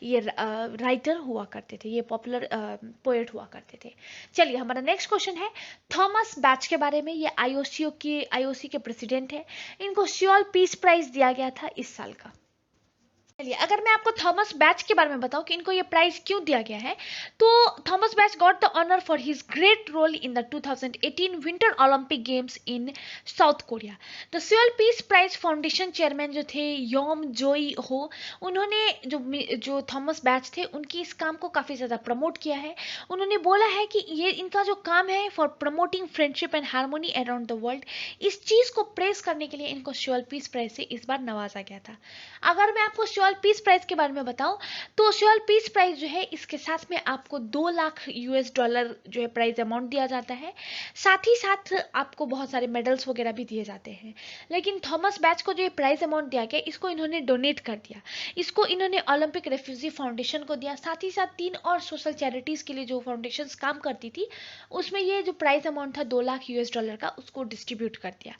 ये राइटर हुआ करते थे, ये पॉपुलर पोएट हुआ करते थे। चलिए, हमारा नेक्स्ट क्वेश्चन है, थॉमस बैच के बारे में। ये आईओसी के प्रेसिडेंट है, इनको सियोल पीस प्राइज दिया गया था इस साल का। चलिए, अगर मैं आपको थॉमस बैच के बारे में बताऊं कि इनको ये प्राइज क्यों दिया गया है, तो Thomas Bach got the honour for his great role in the 2018 winter Olympic games in South Korea. The Seoul peace prize foundation chairman जो थे योम जोई हो, उन्होंने जो थॉमस बैच थे उनकी इस काम को काफ़ी ज़्यादा प्रमोट किया है। उन्होंने बोला है कि ये इनका जो काम है for promoting friendship and harmony around the world, इस चीज़ को प्रेस करने के लिए इनको सियोल पीस प्राइज से इस बार नवाजा गया था। अगर मैं आपको सियोल पीस प्राइज के बारे में बताऊं तो सियोल पीस प्राइज जो है इसके साथ में आपको 2 लाख यूएस डॉलर जो है प्राइज अमाउंट दिया जाता है। साथ ही साथ आपको बहुत सारे मेडल्स वगैरह भी दिए जाते हैं। लेकिन थॉमस बैच को जो ये प्राइज अमाउंट दिया गया इसको इन्होंने डोनेट कर दिया, इसको इन्होंने ओलंपिक रेफ्यूजी फाउंडेशन को दिया। साथ ही साथ 3 और सोशल चैरिटीज के लिए जो फाउंडेशन काम करती थी उसमें ये जो प्राइज अमाउंट था 2 लाख यूएस डॉलर का, उसको डिस्ट्रीब्यूट कर दिया।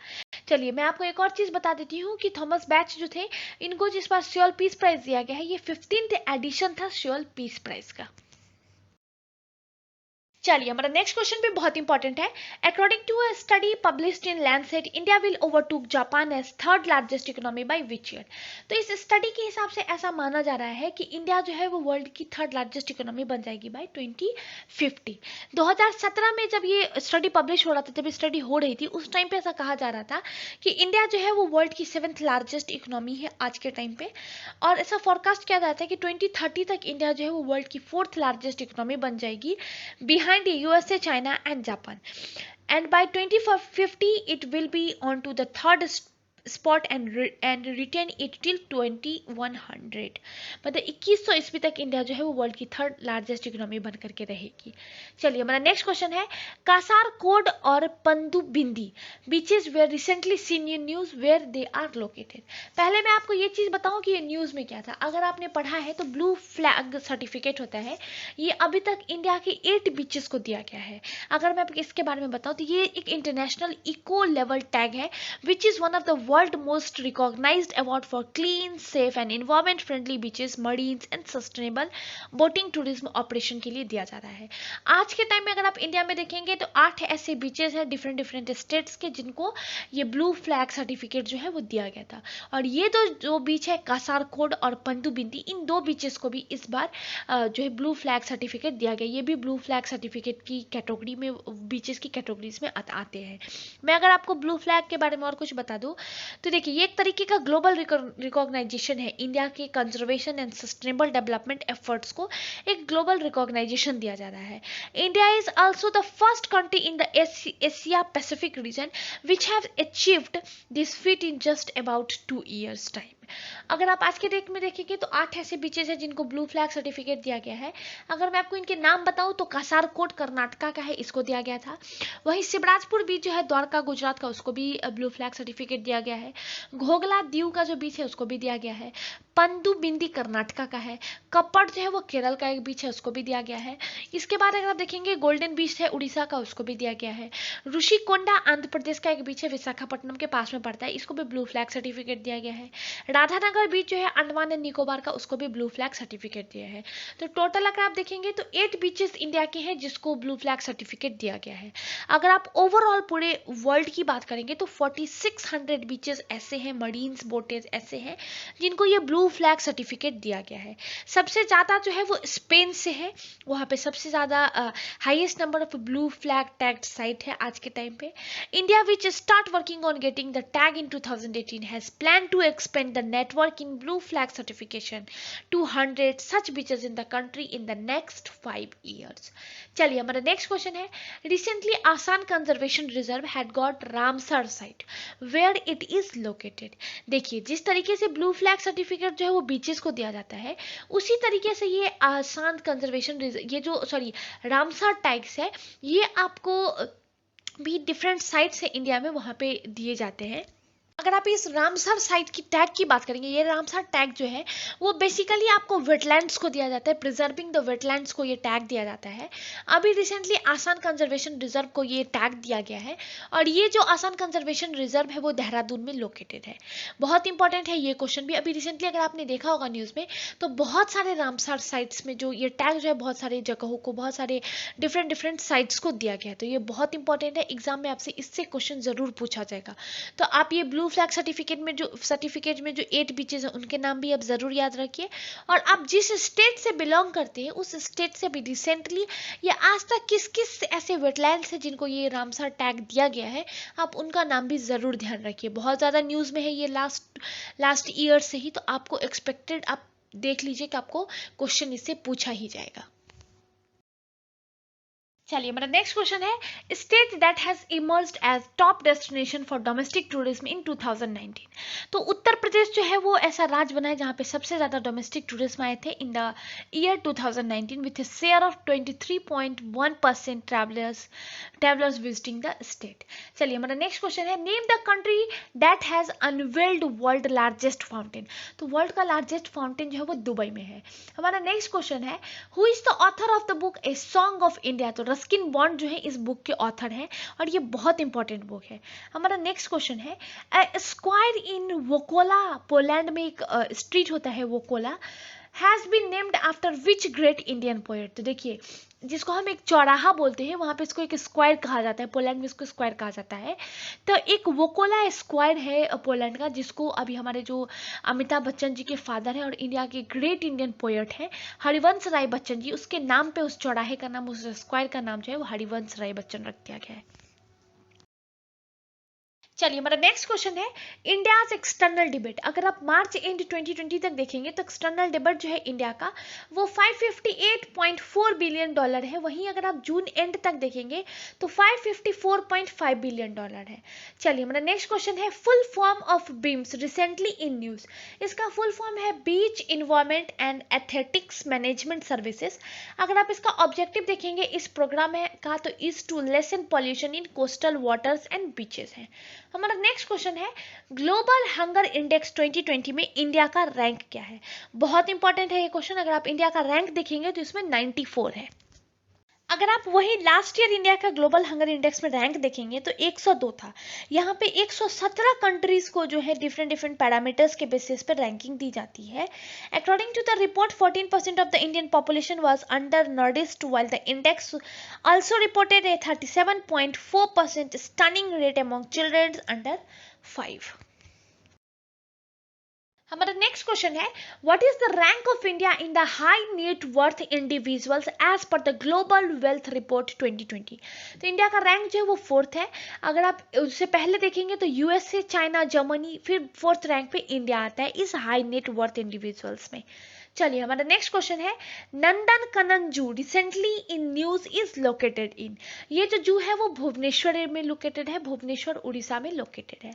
चलिए, मैं आपको एक और चीज बता देती हूँ कि थॉमस बैच जो थे इनको जिस बार सियोल पीस प्राइज दिया गया है ये 15th एडिशन था सियोल पीस प्राइज का। चलिए, हमारा नेक्स्ट क्वेश्चन भी बहुत इंपॉर्टेंट है। According to a study published in Lancet, India will overtook Japan as third largest economy by which year. तो इस स्टडी के हिसाब से ऐसा माना जा रहा है कि इंडिया जो है वो वर्ल्ड की थर्ड लार्जेस्ट इकोनॉमी बन जाएगी बाय 2050। 2017 में जब ये स्टडी पब्लिश हो रहा था, जब स्टडी हो रही थी, उस टाइम पे ऐसा कहा जा रहा था कि इंडिया जो है वो वर्ल्ड की 7th लार्जेस्ट इकोनॉमी है आज के टाइम पे। और ऐसा फोरकास्ट किया जाता है कि 2030 तक इंडिया जो है वो वर्ल्ड की 4th लार्जेस्ट इकोनॉमी बन जाएगी behind USA, China and Japan. And by 2050 it will be on to the third spot and retain it till 2100। मतलब 2100 ईस्वी तक इंडिया जो है वो वर्ल्ड की थर्ड लार्जेस्ट इकोनॉमी बन करके रहेगी। चलिए हमारा नेक्स्ट क्वेश्चन है, कासारकोड और Padubidri beaches were recently seen in news where they are located. पहले मैं आपको ये चीज बताऊं कि ये न्यूज में क्या था। अगर आपने पढ़ा है तो ब्लू फ्लैग सर्टिफिकेट होता है, ये अभी तक इंडिया के 8 बीचेस को दिया गया है। अगर मैं आपको इसके बारे में बताऊं तो ये एक इंटरनेशनल इको लेवल टैग है which is one of the world most recognised award for clean, safe and environment friendly beaches, marinas and sustainable boating tourism operation के लिए दिया जा रहा है। आज के टाइम में अगर आप इंडिया में देखेंगे तो 8 ऐसे बीचेस हैं डिफरेंट डिफरेंट स्टेट्स के जिनको ये ब्लू फ्लैग सर्टिफिकेट जो है वो दिया गया था। और ये जो बीच है कासारकोड और पनडुब्बिंदी, इन दो बीचेस को भी इस बार जो है ब्लू फ्लैग सर्टिफिकेट दिया गया। ये भी ब्लू फ्लैग सर्टिफिकेट की कैटेगरी में, बीचेस की कैटेगरीज में आते हैं। मैं अगर आपको ब्लू फ्लैग के बारे में और कुछ बता दूं तो देखिए ये एक तरीके का ग्लोबल रिकॉग्नाइजेशन है। इंडिया के conservation and sustainable development efforts को एक ग्लोबल रिकॉग्नाइजेशन दिया जा रहा है। India is also the first country in the Asia Pacific region which have achieved this feet in just about 2 years time. अगर आप आज के डेट में देखेंगे तो 8 ऐसे बीचेस हैं जिनको ब्लू फ्लैग सर्टिफिकेट दिया गया है। अगर मैं आपको इनके नाम बताऊं तो कासारकोड कर्नाटका का है, इसको दिया गया था। वहीं शिवराजपुर बीच जो है द्वारका गुजरात का, उसको भी ब्लू फ्लैग सर्टिफिकेट दिया गया है। घोघला दीव का जो बीच है उसको भी दिया गया है। पनडुब्बिंदी कर्नाटका का है। कप्पड़ जो है वो केरल का एक बीच है, उसको भी दिया गया है। इसके बाद अगर आप देखेंगे गोल्डन बीच है उड़ीसा का, उसको भी दिया गया है। ऋषिकोंडा आंध्र प्रदेश का एक बीच है, विशाखापट्टनम के पास में पड़ता है, इसको भी ब्लू फ्लैग सर्टिफिकेट दिया गया है। राधानगर बीच जो है अंडमान एंड निकोबार का, उसको भी ब्लू फ्लैग सर्टिफिकेट दिया है। तो टोटल अगर आप देखेंगे तो 8 बीचेस इंडिया के हैं जिसको ब्लू फ्लैग सर्टिफिकेट दिया गया है। अगर आप ओवरऑल पूरे वर्ल्ड की बात करेंगे तो 4600 बीचेस ऐसे हैं, मरीन्स बोटेज ऐसे हैं जिनको ये ब्लू फ्लैग सर्टिफिकेट दिया गया है। सबसे ज्यादा जो है वो स्पेन से है, वहां पे सबसे ज्यादा highest number of blue flag tagged site है आज के टाइम पे। India which start working on getting the tag in 2018 has plan to expand the network in blue flag certification to 100 such beaches in the country in the next 5 years। चलिए हमारा next question है, recently Asan conservation reserve had got Ramsar site where it is located. देखिए जिस तरीके से blue flag certificate जो है वो बीचेस को दिया जाता है, उसी तरीके से ये आसान कंजर्वेशन ये जो रामसर टैग्स है ये आपको भी डिफरेंट साइट्स है इंडिया में, वहां पे दिए जाते हैं। अगर आप इस रामसर साइट की टैग की बात करेंगे, ये रामसर टैग जो है वो बेसिकली आपको वेटलैंड्स को दिया जाता है, प्रिजर्विंग द वेटलैंड्स को ये टैग दिया जाता है। अभी रिसेंटली आसान कंजर्वेशन रिजर्व को ये टैग दिया गया है और ये जो आसान कंजर्वेशन रिजर्व है वो देहरादून में लोकेटेड है। बहुत इंपॉर्टेंट है ये क्वेश्चन भी। अभी रिसेंटली अगर आपने देखा होगा न्यूज में तो बहुत सारे रामसर साइट्स में जो ये टैग जो है बहुत सारे जगहों को, बहुत सारे डिफरेंट डिफरेंट साइट्स को दिया गया है। तो ये बहुत इंपॉर्टेंट है, एग्जाम में आपसे इससे क्वेश्चन जरूर पूछा जाएगा। तो आप ये ब्लू फ्लैग सर्टिफिकेट में जो 8 बीचेस हैं उनके नाम भी आप जरूर याद रखिए। और आप जिस स्टेट से बिलोंग करते हैं उस स्टेट से भी रिसेंटली या आज तक किस किस ऐसे वेटलैंड्स हैं जिनको ये रामसर टैग दिया गया है, आप उनका नाम भी जरूर ध्यान रखिए। बहुत ज्यादा न्यूज में है ये लास्ट ईयर से ही, तो आपको एक्सपेक्टेड आप देख लीजिए कि आपको क्वेश्चन इससे पूछा ही जाएगा। चलिए हमारा नेक्स्ट क्वेश्चन है, state that has emerged as top destination for domestic tourism in 2019। तो उत्तर प्रदेश जो है वो ऐसा राज्य बना है जहां पे सबसे ज्यादा डोमेस्टिक टूरिज्म आए थे in the year 2019 with A share of 23.1% travellers visiting the state. चलिए हमारा नेक्स्ट क्वेश्चन है, name the country that has unveiled world largest fountain. तो वर्ल्ड का लार्जेस्ट फाउंटेन जो है वो दुबई में है। हमारा नेक्स्ट क्वेश्चन है, who is the author of the book a song of India. तो रस्किन बॉन्ड जो है इस बुक के ऑथर हैं और ये बहुत इंपॉर्टेंट बुक है। हमारा नेक्स्ट क्वेश्चन है, स्क्वायर इन वोकोला, पोलैंड में एक स्ट्रीट होता है Wroclaw, has been named after which great Indian poet. तो देखिए जिसको हम एक चौराहा बोलते हैं वहां पे इसको एक स्क्वायर कहा जाता है, पोलैंड में इसको स्क्वायर कहा जाता है। तो एक वोकोला स्क्वायर है पोलैंड का, जिसको अभी हमारे जो अमिताभ बच्चन जी के फादर हैं और इंडिया के ग्रेट इंडियन पोएट हैं हरिवंश राय बच्चन जी, उसके नाम पे उस चौराहे का नाम, उस स्क्वायर का नाम जो है वो हरिवंश राय बच्चन रख दिया गया है। चलिए हमारा नेक्स्ट क्वेश्चन है इंडियाज एक्सटर्नल डिबेट। अगर आप मार्च एंड 2020 तक देखेंगे तो एक्सटर्नल डिबेट जो है इंडिया का वो 558.4 बिलियन डॉलर है। वहीं अगर आप जून एंड तक देखेंगे तो 554.5 बिलियन डॉलर है। चलिए हमारा नेक्स्ट क्वेश्चन है full form of BEAMS recently in news. इसका फुल फॉर्म है beach environment and aesthetics management services. अगर आप इसका ऑब्जेक्टिव देखेंगे इस प्रोग्राम का तो is to lessen pollution in coastal waters and beaches है। हमारा नेक्स्ट क्वेश्चन है ग्लोबल हंगर इंडेक्स 2020 में इंडिया का रैंक क्या है। बहुत इंपॉर्टेंट है ये क्वेश्चन। अगर आप इंडिया का रैंक देखेंगे तो इसमें 94 है। अगर आप वही लास्ट ईयर इंडिया का ग्लोबल हंगर इंडेक्स में रैंक देखेंगे तो 102 था। यहाँ पे 117 कंट्रीज को जो है डिफरेंट पैरामीटर्स के बेसिस पर रैंकिंग दी जाती है। According to the report 14% of the Indian population was undernourished while the index also reported a 37.4% stunting rate among children under 5। हमारा नेक्स्ट क्वेश्चन है what is the rank of India in the high net worth individuals as per the global wealth report 2020। तो India का rank जो है वो 4th है। अगर आप उससे पहले देखेंगे तो यूएसए, चाइना, जर्मनी, फिर 4th रैंक पे इंडिया आता है इस हाई नेट वर्थ इंडिविजुअल्स में। चलिए हमारा नेक्स्ट क्वेश्चन है नंदन कनन जू recently in news is located इन। ये जो जू है वो भुवनेश्वर में लोकेटेड है, भुवनेश्वर उड़ीसा में लोकेटेड है।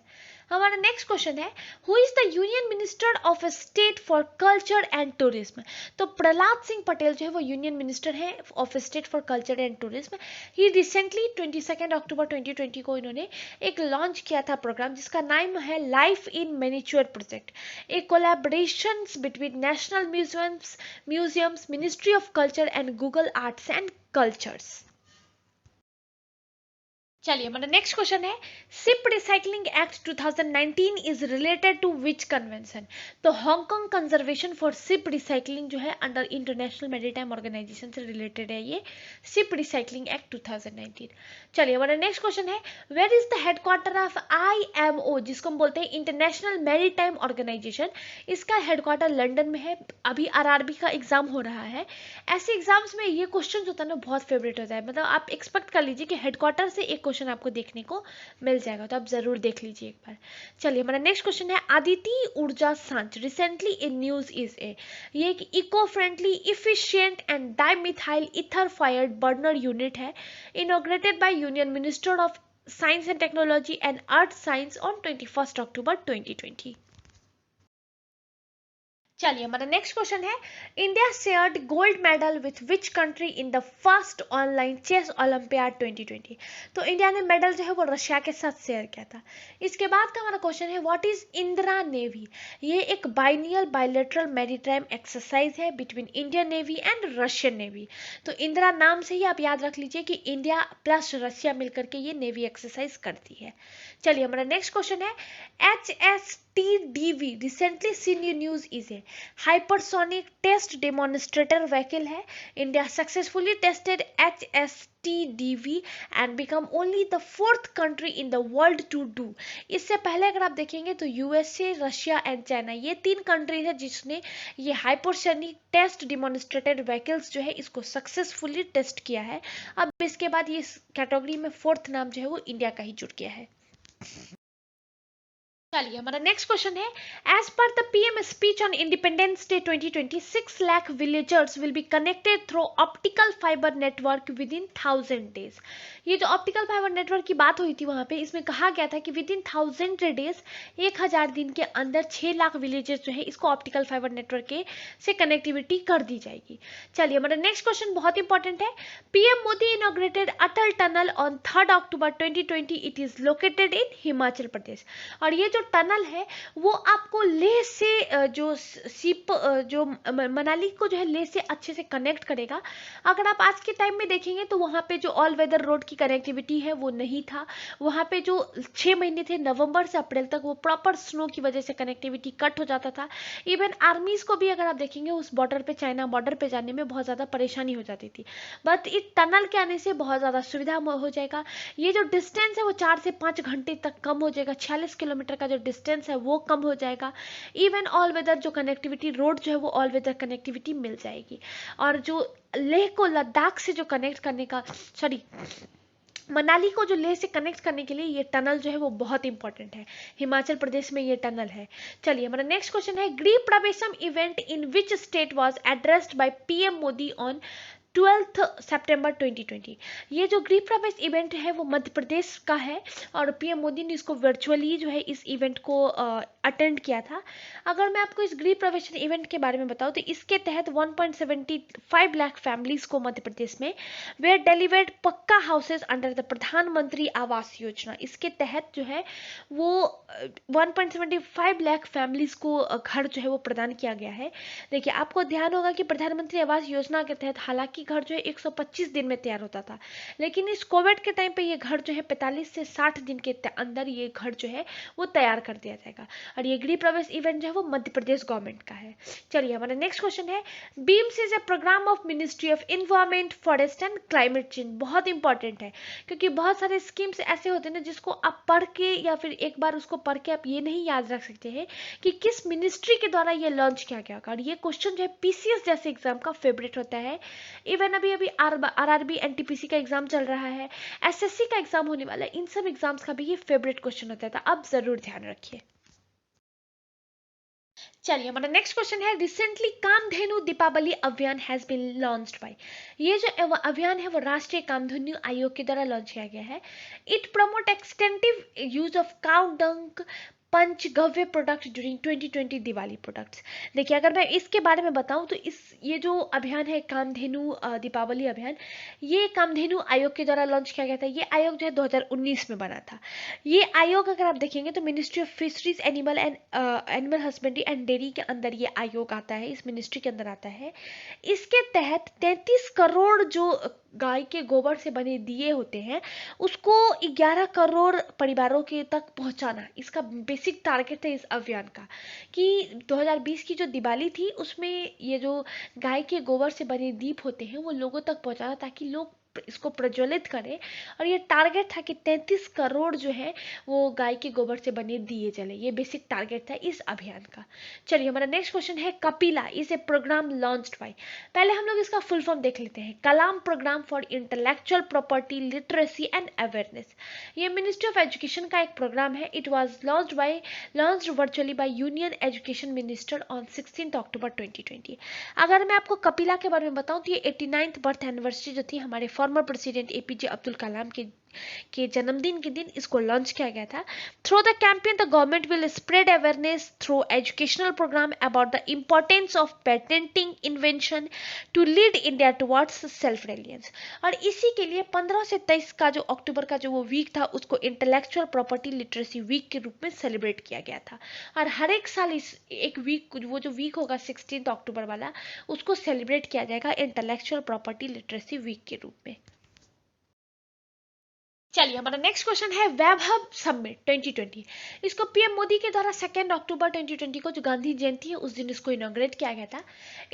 हमारा नेक्स्ट क्वेश्चन है who is the union minister of state for culture and tourism. तो प्रहलाद सिंह पटेल जो है वो यूनियन मिनिस्टर है of state for culture and tourism. He recently 22 October 2020 को इन्होंने एक लॉन्च किया था प्रोग्राम जिसका नाम है life in miniature project, a collaboration between national museums, ministry of culture and Google arts and cultures. चलिए हमारा नेक्स्ट क्वेश्चन है ship recycling act 2019 is related to which convention. तो Hong Kong conservation for ship recycling जो है under international maritime organization से related है ये ship recycling act 2019। चलिए हमारा नेक्स्ट क्वेश्चन है where is the headquarter of IMO जिसको हम बोलते हैं इंटरनेशनल मैरीटाइम ऑर्गेनाइजेशन। इसका हेडक्वार्टर लंदन में है। अभी RRB का एग्जाम हो रहा है। ऐसे एग्जाम्स में ये क्वेश्चन होता है ना बहुत फेवरेट होता है। मतलब आप एक्सपेक्ट कर लीजिए कि हेडक्वार्टर से एक क्वेश्चन आपको देखने को मिल जाएगा, तो आप जरूर देख लीजिए एक बार। चलिए हमारा नेक्स्ट क्वेश्चन है Aditi Urja Sanch recently in news is a. ये एक eco friendly efficient and dimethyl ether fired burner unit है inaugurated by union minister of science and technology and earth science on 21 October 2020। चलिए हमारा नेक्स्ट क्वेश्चन है India shared gold medal with which country in the first online chess olympiad 2020। तो India ने medal जो है वो Russia के साथ शेयर किया था। इसके बाद का हमारा क्वेश्चन है व्हाट इज इंदिरा नेवी। ये एक बाइनियल बायलैटरल मैरीटाइम एक्सरसाइज है between Indian navy and Russian navy. तो इंदिरा नाम से ही आप याद रख लीजिए कि इंडिया प्लस रशिया मिलकर के ये नेवी एक्सरसाइज करती है। चलिए हमारा नेक्स्ट क्वेश्चन है HSTDV recently seen news is a hypersonic test demonstrator vehicle है। India successfully tested HSTDV and become only the 4th country in the world to do. इससे पहले अगर आप देखेंगे तो यूएसए, रशिया एंड चाइना ये 3 country है जिसने ये हाइपरसोनिक टेस्ट डेमोन्स्ट्रेटेड व्हीकल्स जो है इसको सक्सेसफुली टेस्ट किया है। अब इसके बाद ये कैटेगरी में 4th नाम जो है वो इंडिया का ही जुड़ गया है। चलिए हमारा नेक्स्ट क्वेश्चन है as per the PM speech on independence day 2020 6 lakh villagers will be connected through optical fibre network within 1000 days. ये जो ऑप्टिकल फाइबर नेटवर्क की बात हुई थी वहां पे इसमें कहा गया था कि विद इन 1000 डेज 1000 दिन के अंदर 6 लाख विलेजर्स जो है इसको ऑप्टिकल फाइबर नेटवर्क के से कनेक्टिविटी कर दी जाएगी। चलिए हमारा नेक्स्ट क्वेश्चन बहुत इंपॉर्टेंट है PM Modi inaugurated Atal tunnel on 3 October 2020। It is located in Himachal Pradesh. और ये जो टनल है वो आपको लेह से जो मनाली को जो है लेह से अच्छे से कनेक्ट करेगा। अगर आप आज के टाइम में देखेंगे तो वहाँ पे जो ऑल वेदर रोड की कनेक्टिविटी है वो नहीं था। वहाँ पे जो 6 महीने थे नवंबर से अप्रैल तक वो प्रॉपर स्नो की वजह से कनेक्टिविटी कट हो जाता था। इवन आर्मीज को भी अगर आप देखेंगे उस बॉर्डर पे चाइना बॉर्डर पे जाने में बहुत ज़्यादा परेशानी हो जाती थी। बट इस टनल के आने से बहुत ज़्यादा सुविधा हो जाएगा। ये जो डिस्टेंस है वो 4 से 5 घंटे तक कम हो जाएगा। 46 किलोमीटर का जो डिस्टेंस है वो कम हो जाएगा। इवन ऑल वेदर जो कनेक्टिविटी रोड जो है वो ऑल वेदर कनेक्टिविटी मिल जाएगी। और जो लेह को लद्दाख से जो कनेक्ट करने का मनाली को जो लेह से कनेक्ट करने के लिए ये टनल जो है वो बहुत इंपॉर्टेंट है, हिमाचल प्रदेश में ये टनल है। चलिए हमारा नेक्स्ट क्वेश्चन है, Griha Pravesham event in which state was addressed by PM Modi on 12 September 2020। ये जो गृह प्रवेश इवेंट है वो मध्य प्रदेश का है और पीएम मोदी ने इसको वर्चुअली जो है इस इवेंट को अटेंड किया था। अगर मैं आपको इस गृह प्रवेश इवेंट के बारे में बताऊं तो इसके तहत 1.75 लाख फैमिलीज को मध्य प्रदेश में वेयर डिलीवर्ड पक्का हाउसेज अंडर द प्रधानमंत्री आवास योजना। इसके तहत जो है वो 1.75 लाख फैमिलीज को घर जो है वो प्रदान किया गया है। देखिए आपको ध्यान होगा कि प्रधानमंत्री आवास योजना के तहत हालांकि घर जो है 125 दिन में तैयार होता था, लेकिन इस कोविड के टाइम पे ये घर जो है 45 से 60 दिन के अंदर ये घर जो है वो तैयार कर दिया जाएगा। और ये गृह प्रवेश इवेंट जो है वो मध्य प्रदेश गवर्नमेंट का है। चलिए हमारा नेक्स्ट क्वेश्चन है, BEAMS is a programme of ministry of environment forest and climate change. बहुत इंपॉर्टेंट है क्योंकि बहुत सारे स्कीम्स ऐसे होते हैं ना जिसको आप पढ़ के या फिर एक बार उसको पढ़ के आप ये नहीं याद रख सकते हैं कि किस मिनिस्ट्री के द्वारा ये लॉन्च किया गया। और ये क्वेश्चन जो है पीसीएस जैसे एग्जाम का फेवरेट होता है। इवन अभी अभी आरआरबी एनटीपीसी का एग्जाम चल रहा है, एसएससी का एग्जाम होने वाला है, इन सब एग्जाम्स का भी ये फेवरेट क्वेश्चन होता है, तो आप जरूर ध्यान रखिए। चलिए हमारा नेक्स्ट क्वेश्चन है, रिसेंटली कामधेनु दीपावली अभियान हैज बीन लॉन्च्ड बाय। ये जो अभियान है वो राष्ट्रीय कामधेनु आयोग के द्वारा लॉन्च किया गया है। It promote extensive use of cow dung panchagavya product during 2020 Diwali products. देखिए अगर मैं इसके बारे में बताऊं तो ये जो अभियान है कामधेनु दीपावली अभियान, ये कामधेनु आयोग के द्वारा लॉन्च किया गया था। ये आयोग जो है 2019 में बना था। ये आयोग अगर आप देखेंगे तो ministry of fisheries animal husbandry and dairy के अंदर ये आयोग आता है, इस मिनिस्ट्री के अंदर आता है। इसके तहत 33 करोड़ जो गाय के गोबर से बने दिए होते हैं उसको 11 करोड़ परिवारों के तक पहुंचाना इसका बेसिक टारगेट है इस अभियान का। कि 2020 की जो दिवाली थी उसमें ये जो गाय के गोबर से बने दीप होते हैं वो लोगों तक पहुंचाना ताकि लोग इसको प्रज्वलित करें। और ये टारगेट था कि 33 करोड़ जो है वो गाय के गोबर से बने दिए जले। ये बेसिक टारगेट था इस अभियान का। चलिए हमारा नेक्स्ट क्वेश्चन है, KAPILA is a programme launched by. पहले हम लोग इसका फुल फॉर्म देख लेते हैं, Kalam programme for intellectual property literacy and awareness. ये मिनिस्ट्री ऑफ एजुकेशन का एक प्रोग्राम है। It was launched virtually by union education minister on 16 October 2020। अगर मैं आपको कपिला के बारे में बताऊं तो ये 89th बर्थ एनिवर्सरी जो थी हमारे former president APJ Abdul Kalam के जन्मदिन के दिन इसको लॉन्च किया गया था। Through the campaign the government will spread awareness through educational programme about the importance of patenting invention to lead India towards self reliance. और इसी के लिए 15 से 23 का जो अक्टूबर का जो वो वीक था उसको इंटेलेक्चुअल प्रॉपर्टी लिटरेसी वीक के रूप में सेलिब्रेट किया गया था। और हर एक साल इस एक वीक वो जो वीक होगा 16 अक्टूबर वाला उसको सेलिब्रेट किया जाएगा इंटेलेक्चुअल प्रॉपर्टी लिटरेसी वीक के रूप में। चलिए हमारा नेक्स्ट क्वेश्चन है, वैभव समिट 2020। इसको पीएम मोदी के द्वारा 2 अक्टूबर 2020 को जो गांधी जयंती है उस दिन इसको इनॉग्रेट किया गया था।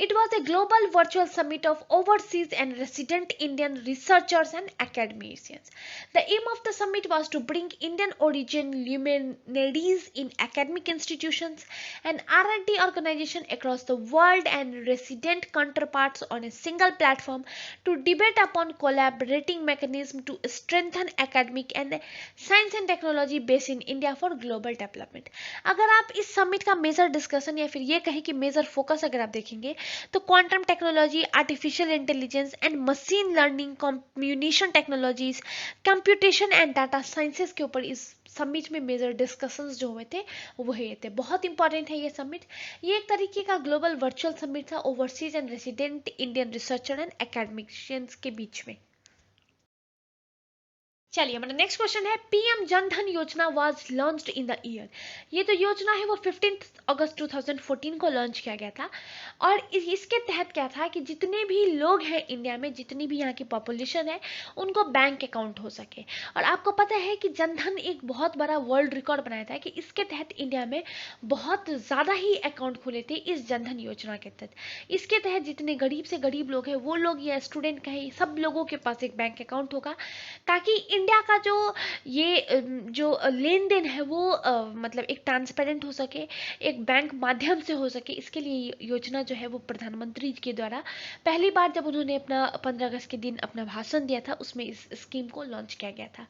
It was a global virtual summit of overseas and resident Indian researchers and academicians. The aim of the summit was to bring Indian origin luminaries in academic institutions and R&D organization across the world and resident counterparts on a single platform to debate upon collaborating mechanism to strengthen academic and science and technology base in India for global development। अगर आप इस summit का major discussion या फिर ये कहें कि major focus अगर आप देखेंगे तो quantum technology, artificial intelligence and machine learning, communication technologies, computation and data sciences के ऊपर इस समिट में मेजर डिस्कशंस जो हुए थे वो ये थे। बहुत इंपॉर्टेंट है ये समिट। ये एक तरीके का ग्लोबल वर्चुअल समिट था overseas and resident Indian researcher and academicians के बीच में। चलिए हमारा नेक्स्ट क्वेश्चन है, पीएम जनधन योजना was launched in the year. ये तो योजना है वो 15 अगस्त 2014 को लॉन्च किया गया था। और इसके तहत क्या था कि जितने भी लोग हैं इंडिया में, जितनी भी यहाँ की पॉपुलेशन है उनको बैंक अकाउंट हो सके। और आपको पता है कि जनधन एक बहुत बड़ा वर्ल्ड रिकॉर्ड बनाया था कि इसके तहत इंडिया में बहुत ज़्यादा ही अकाउंट खुले थे इस जनधन योजना के तहत। इसके तहत जितने गरीब से गरीब लोग हैं वो लोग या स्टूडेंट कहें सब लोगों के पास एक बैंक अकाउंट होगा ताकि इंडिया का जो ये जो लेन देन है वो मतलब एक ट्रांसपेरेंट हो सके, एक बैंक माध्यम से हो सके, इसके लिए ये योजना जो है वो प्रधानमंत्री के द्वारा पहली बार जब उन्होंने अपना 15 अगस्त के दिन अपना भाषण दिया था उसमें इस स्कीम को लॉन्च किया गया था।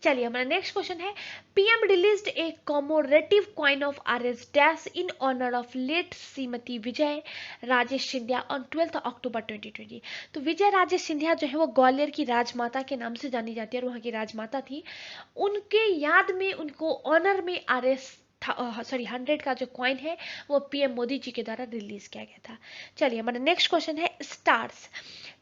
चलिए हमारा नेक्स्ट क्वेश्चन है, PM released a commemorative coin of RS dash in honour of late Shrimati Vijay Rajesh Scindia on 12 October 2020। तो विजय राजेश सिंधिया जो है वो ग्वालियर की राजमाता के नाम से जानी जाती है और वहाँ की राजमाता थी। उनके याद में, उनको ऑनर में RS 100 का जो कॉइन है वो पीएम मोदी जी के द्वारा रिलीज किया गया था। चलिए हमारा नेक्स्ट क्वेश्चन है, stars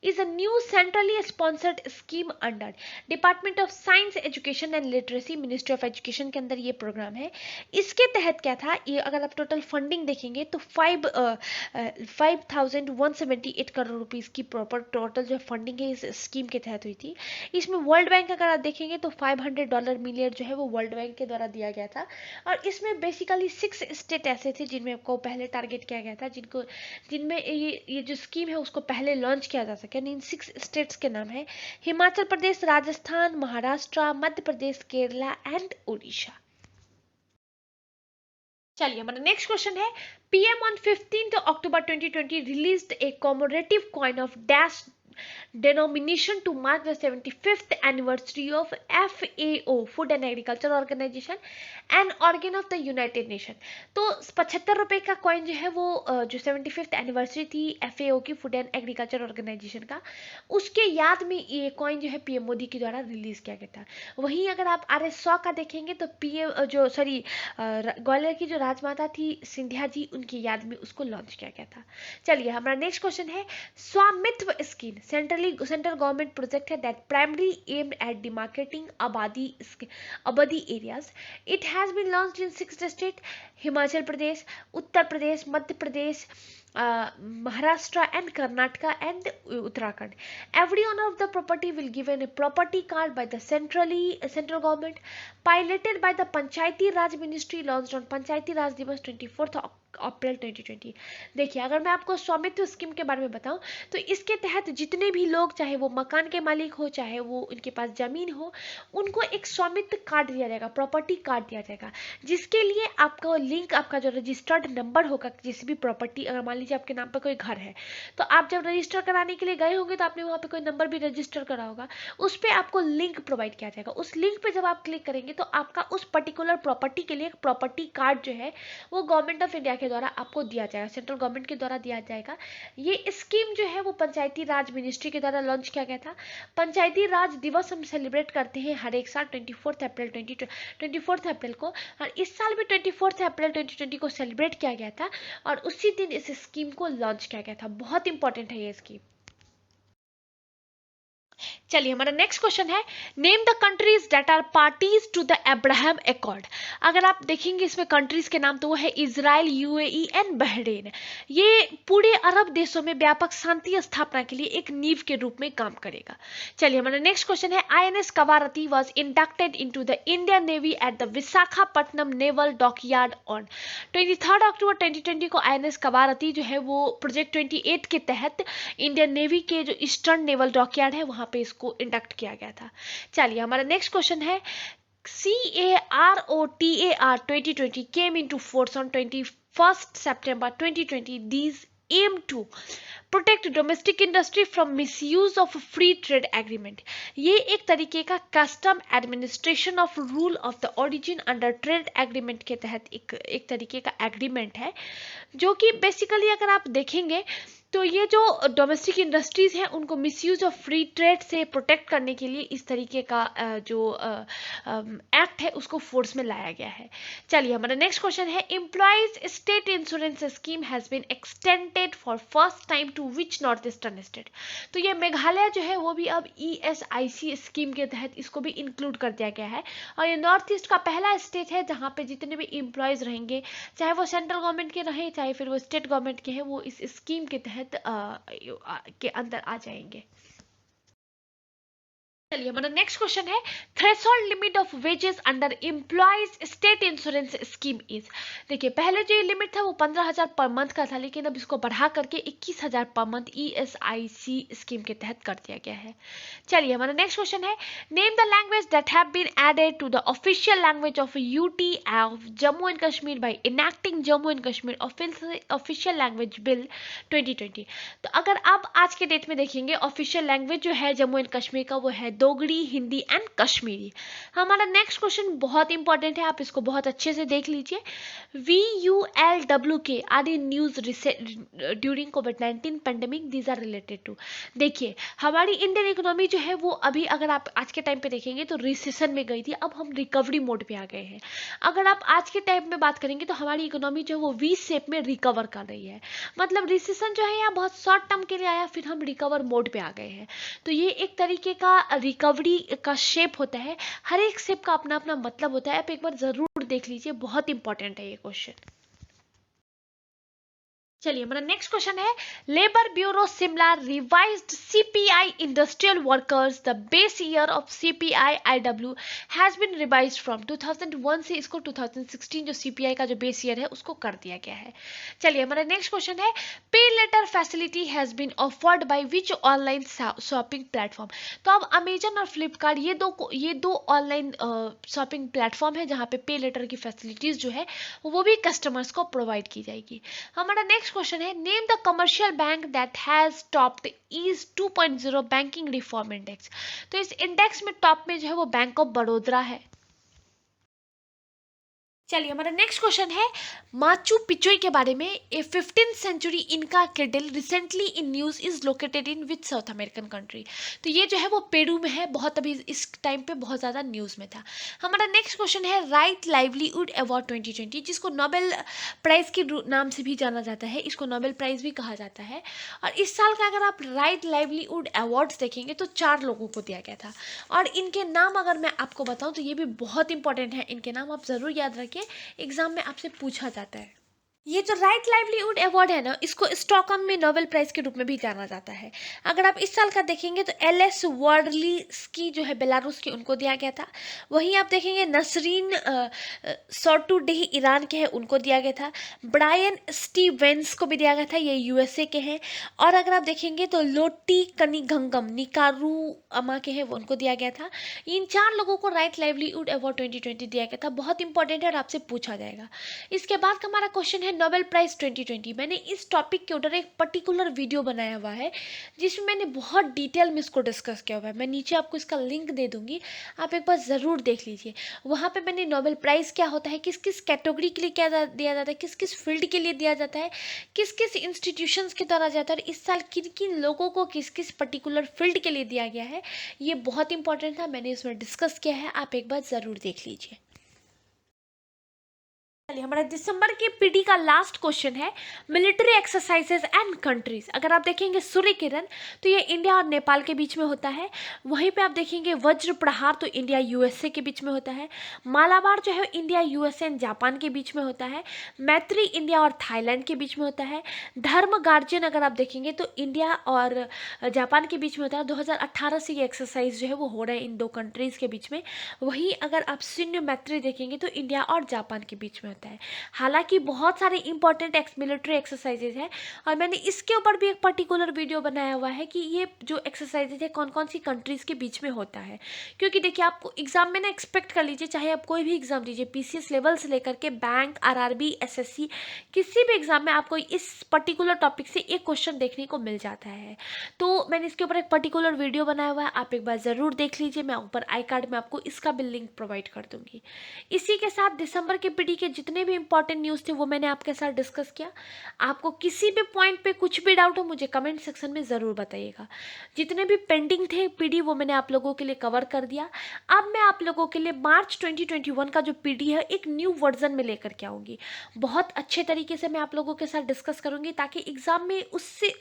is a new centrally sponsored scheme under department of science education and literacy, ministry of education के अंदर ये प्रोग्राम है। इसके तहत क्या था, ये अगर आप टोटल फंडिंग देखेंगे तो 5,178 करोड़ रुपीस की प्रॉपर टोटल जो फंडिंग है इस स्कीम के तहत हुई थी। इसमें वर्ल्ड बैंक अगर आप देखेंगे तो $500 मिलियन जो है वो वर्ल्ड बैंक के द्वारा दिया गया था और इसमें बेसिकली 6 स्टेट ऐसे थे जिनमें को पहले टारगेट किया गया था, जिनमें ये जो स्कीम है उसको पहले लॉन्च किया जा सके। इन 6 स्टेट्स के नाम है हिमाचल प्रदेश, राजस्थान, महाराष्ट्र, मध्य प्रदेश, केरला एंड उड़ीसा। चलिए हमारा नेक्स्ट क्वेश्चन है, PM on 15 October 2020 released a commemorative coin of dash denomination to mark the 75th anniversary of FAO, Food and Agriculture Organization, an organ of the United Nation। तो 75 रुपए का coin जो है वो जो 75th एनिवर्सरी थी FAO की, food and agriculture organisation का, उसके याद में ये कॉइन जो है पीएम मोदी के द्वारा रिलीज किया गया था। वहीं अगर आप RS 100 का देखेंगे तो ग्वालियर की जो राजमाता थी सिंधिया जी, उनकी याद में उसको लॉन्च किया गया था। चलिए हमारा नेक्स्ट क्वेश्चन है, Swamitva scheme central government project है that primary aimed at demarcating abadi areas. It has been launched in 6 state, Himachal Pradesh, Uttar Pradesh, Madhya Pradesh, Maharashtra and Karnataka and Uttarakhand. Every owner of the property will given a property card by the central government, piloted by the Panchayati Raj Ministry, launched on Panchayati Raj Divas 24th अप्रैल 2020। देखिए अगर मैं आपको स्वामित्व scheme के बारे में बताऊं तो इसके तहत जितने भी लोग, चाहे वो मकान के मालिक हो, चाहे वो उनके पास जमीन हो, उनको एक स्वामित्व कार्ड दिया जाएगा, प्रॉपर्टी कार्ड दिया जाएगा, जिसके लिए आपका लिंक, आपका जो रजिस्टर्ड नंबर होगा जिस भी प्रॉपर्टी, अगर मान लीजिए आपके नाम पर कोई घर है तो आप जब रजिस्टर कराने के लिए गए होंगे तो आपने वहाँ पे कोई नंबर भी रजिस्टर करा होगा, उस पर आपको लिंक प्रोवाइड किया जाएगा। उस लिंक पे जब आप क्लिक करेंगे तो आपका उस पर्टिकुलर प्रॉपर्टी के लिए एक प्रॉपर्टी कार्ड जो है वो गवर्नमेंट ऑफ इंडिया के द्वारा आपको दिया जाएगा, सेंट्रल गवर्नमेंट के द्वारा दिया जाएगा। ये स्कीम जो है वो पंचायती राज मिनिस्ट्री के द्वारा लॉन्च किया गया था। पंचायती राज दिवस हम सेलिब्रेट करते हैं हर एक साल 24 अप्रैल को, और इस साल भी 24 अप्रैल 2020 को सेलिब्रेट किया गया था और उसी दिन इस स्कीम को लॉन्च किया गया था। बहुत इंपॉर्टेंट है ये स्कीम। चलिए हमारा नेक्स्ट क्वेश्चन है, name the countries that are parties to the Abraham accord. अगर आप देखेंगे इसमें कंट्रीज के नाम तो वो है इजराइल, यूएई एंड बहरीन। ये पूरे अरब देशों में व्यापक शांति स्थापना के लिए एक नींव के रूप में काम करेगा। चलिए हमारा नेक्स्ट क्वेश्चन है, INS Kavaratti was inducted into the Indian navy at the Visakhapatnam naval dockyard on 23 अक्टूबर 2020 को। INS कवारती जो है वो प्रोजेक्ट 28 के तहत इंडियन नेवी के जो ईस्टर्न नेवल डॉकयार्ड है वहां पे इसको इंडक्ट किया गया था। चलिए हमारा नेक्स्ट क्वेश्चन है, CAROTAR 2020 came into force on 21st September 2020. These aim to protect domestic industry from misuse of free trade agreement. ये एक तरीके का custom administration of rule of the origin under trade agreement के तहत एक तरीके का एग्रीमेंट है, जो कि बेसिकली अगर आप देखेंगे तो ये जो डोमेस्टिक इंडस्ट्रीज हैं उनको मिसयूज ऑफ फ्री ट्रेड से प्रोटेक्ट करने के लिए इस तरीके का जो एक्ट है उसको फोर्स में लाया गया है। चलिए हमारा नेक्स्ट क्वेश्चन है, employees state insurance scheme has been extended for first time to which north eastern state. तो ये मेघालय जो है वो भी अब ESIC स्कीम के तहत इसको भी इंक्लूड कर दिया गया है, और ये नॉर्थ ईस्ट का पहला स्टेट है जहाँ पे जितने भी एम्प्लॉयज रहेंगे, चाहे वो सेंट्रल गवर्नमेंट के रहे चाहे फिर वो स्टेट गवर्नमेंट के हैं, वो इस स्कीम के तहत के अंदर आ जाएंगे। चलिए हमारा नेक्स्ट क्वेश्चन है, threshold limit of wages under employees state insurance scheme is. देखिए पहले जो ये लिमिट था वो 15,000 पर मंथ का था, लेकिन अब इसको बढ़ा करके 21,000 पर मंथ ESIC स्कीम के तहत कर दिया गया है। चलिए हमारा नेक्स्ट क्वेश्चन है, name the language that have been added to the official language of UT of Jammu and Kashmir by enacting Jammu and Kashmir official language bill 2020। तो अगर आप आज के डेट में देखेंगे, ऑफिशियल लैंग्वेज जो है जम्मू एंड कश्मीर का वो है दोगड़ी, हिंदी एंड कश्मीरी। हमारा नेक्स्ट क्वेश्चन बहुत इंपॉर्टेंट है, आप इसको बहुत अच्छे से देख लीजिए। VULWK are in news during कोविड-19 pandemic, these are related to. देखिए हमारी इंडियन इकोनॉमी जो है वो अभी अगर आप आज के टाइम पे देखेंगे तो रिसेशन में गई थी, अब हम रिकवरी मोड पे आ गए हैं। अगर आप आज के टाइम में बात करेंगे तो हमारी इकोनॉमी जो है वो V शेप में रिकवर कर रही है। मतलब रिसेशन जो है यहाँ बहुत शॉर्ट टर्म के लिए आया, फिर हम रिकवर मोड पे आ गए हैं। तो ये एक तरीके का रिकवरी का शेप होता है, हर एक शेप का अपना अपना मतलब होता है। आप एक बार जरूर देख लीजिए, बहुत इंपॉर्टेंट है ये क्वेश्चन। चलिए हमारा नेक्स्ट क्वेश्चन है, labour bureau Shimla revised CPI industrial workers, the base year of CPI IW has been revised from 2001 से इसको 2016 जो CPI का जो बेस ईयर है उसको कर दिया गया है। चलिए हमारा नेक्स्ट क्वेश्चन है, pay letter facility has been offered by which online shopping platform. तो अब अमेजन और फ्लिपकार्ट ये दो ऑनलाइन शॉपिंग प्लेटफॉर्म है जहाँ पे लेटर की फैसिलिटीज जो है वो भी कस्टमर्स को प्रोवाइड की जाएगी। हमारा नेक्स्ट क्वेश्चन है, name the commercial bank that has topped ease 2.0 banking reform index. तो इस इंडेक्स में टॉप में जो है वो बैंक ऑफ बड़ौदा है। चलिए हमारा नेक्स्ट क्वेश्चन है, माचू पिच्चू के बारे में। ए 15th सेंचुरी इनका cattle recently in news is located in which south American country. तो ये जो है वो पेरू में है, बहुत अभी इस टाइम पे बहुत ज़्यादा न्यूज़ में था। हमारा नेक्स्ट क्वेश्चन है, राइट लाइवलीहुड अवार्ड 2020, जिसको नोबेल प्राइज़ के नाम से भी जाना जाता है, इसको नोबेल प्राइज़ भी कहा जाता है। और इस साल का अगर आप राइट लाइवलीहुड अवार्ड्स देखेंगे तो 4 लोगों को दिया गया था, और इनके नाम अगर मैं आपको बताऊं तो ये भी बहुत इंपॉर्टेंट है, इनके नाम आप ज़रूर याद रखिए, एग्जाम में आपसे पूछा जाता है। ये जो राइट लाइवलीहुड अवार्ड है ना, इसको स्टॉकहोम में नोबेल प्राइज के रूप में भी जाना जाता है। अगर आप इस साल का देखेंगे तो LS वर्डलीस्की जो है बेलारूस की, उनको दिया गया था। वहीं आप देखेंगे नसरीन सोटुडेही ईरान के हैं, उनको दिया गया था। ब्रायन स्टीवेंस को भी दिया गया था, ये USA के हैं। और अगर आप देखेंगे तो लोटी कनिगंगम निकारुआमा के हैं, वो उनको दिया गया था। इन 4 लोगों को राइट लाइवलीहुड अवार्ड 2020 दिया गया था, बहुत इंपॉर्टेंट है और आपसे पूछा जाएगा। इसके बाद का हमारा क्वेश्चन है, नोबेल प्राइज 2020। मैंने इस टॉपिक के ऊपर एक पर्टिकुलर वीडियो बनाया हुआ है जिसमें मैंने बहुत डिटेल में इसको डिस्कस किया हुआ है। मैं नीचे आपको इसका लिंक दे दूंगी, आप एक बार ज़रूर देख लीजिए। वहाँ पे मैंने नोबेल प्राइज़ क्या होता है, किस किस कैटेगरी के लिए क्या दिया जाता है, किस किस फील्ड के लिए दिया जाता है, किस किस इंस्टीट्यूशंस के द्वारा जाता है, और इस साल किन किन लोगों को किस किस पर्टिकुलर फील्ड के लिए दिया गया है, ये बहुत इंपॉर्टेंट था, मैंने इसमें डिस्कस किया है, आप एक बार ज़रूर देख लीजिए। हमारा दिसंबर के PD का लास्ट क्वेश्चन है, मिलिट्री एक्सरसाइजेज एंड कंट्रीज। अगर आप देखेंगे सूर्य किरण तो ये इंडिया और नेपाल के बीच में होता है। वहीं पे आप देखेंगे वज्र प्रहार तो इंडिया USA के बीच में होता है। मालाबार जो है इंडिया USA एंड जापान के बीच में होता है। मैत्री इंडिया और थाईलैंड के बीच में होता है। धर्म गार्जियन अगर आप देखेंगे तो इंडिया और जापान के बीच में होता है। 2018 से ये एक्सरसाइज जो है वो हो रहा है इन 2 कंट्रीज़ के बीच में। वहीं अगर आप शून्य मैत्री देखेंगे तो इंडिया और जापान के बीच में होता है। हालांकि बहुत सारे इंपॉर्टेंट मिलिट्री एक्सरसाइजेज हैं, और मैंने इसके ऊपर भी एक पर्टिकुलर वीडियो बनाया हुआ है कि ये जो एक्सरसाइजेज है कौन कौन सी कंट्रीज़ के बीच में होता है। क्योंकि देखिए आपको एग्जाम में ना एक्सपेक्ट कर लीजिए, चाहे आप कोई भी एग्जाम दीजिए, PCS लेवल से लेकर के बैंक, RRB, SSC, किसी भी एग्जाम में आपको इस पर्टिकुलर टॉपिक से एक क्वेश्चन देखने को मिल जाता है। तो मैंने इसके ऊपर एक पर्टिकुलर वीडियो बनाया हुआ है, आप एक बार ज़रूर देख लीजिए। मैं ऊपर आई कार्ड में आपको इसका भी लिंक प्रोवाइड कर दूंगी। इसी के साथ दिसंबर के PD के जितने भी इंपॉर्टेंट न्यूज़ थे वो मैंने आपके साथ डिस्कस किया। आपको किसी भी पॉइंट पे कुछ भी डाउट हो मुझे कमेंट सेक्शन में ज़रूर बताइएगा। जितने भी पेंडिंग थे PD वो मैंने आप लोगों के लिए कवर कर दिया। अब मैं आप लोगों के लिए मार्च 2021 का जो PD है एक न्यू वर्जन में लेकर के आऊँगी। बहुत अच्छे तरीके से मैं आप लोगों के साथ डिस्कस करूँगी ताकि एग्ज़ाम में उससे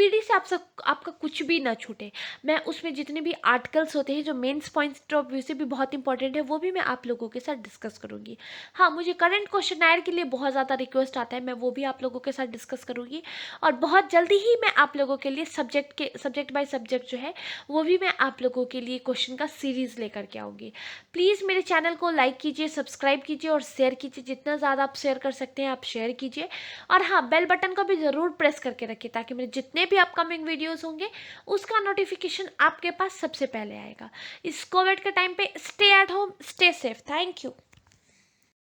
PD से आपका कुछ भी ना छूटे। मैं उसमें जितने भी आर्टिकल्स होते हैं जो मेंस पॉइंट ऑफ व्यू से भी बहुत इंपॉर्टेंट है वो भी मैं आप लोगों के साथ डिस्कस करूँगी। हाँ, मुझे करंट क्वेश्चनायर के लिए बहुत ज़्यादा रिक्वेस्ट आता है, मैं वो भी आप लोगों के साथ डिस्कस करूँगी। और बहुत जल्दी ही मैं आप लोगों के लिए सब्जेक्ट बाय सब्जेक्ट जो है वो भी मैं आप लोगों के लिए क्वेश्चन का सीरीज़ लेकर के आऊँगी। प्लीज़ मेरे चैनल को लाइक कीजिए, सब्सक्राइब कीजिए और शेयर कीजिए। जितना ज़्यादा आप शेयर कर सकते हैं आप शेयर कीजिए। और हाँ, बेल बटन को भी ज़रूर प्रेस करके रखिए ताकि मेरे जितने भी अपकमिंग वीडियोज़ होंगे उसका नोटिफिकेशन आपके पास सबसे पहले आएगा। इस कोविड के टाइम पे stay at home, stay safe. Thank you.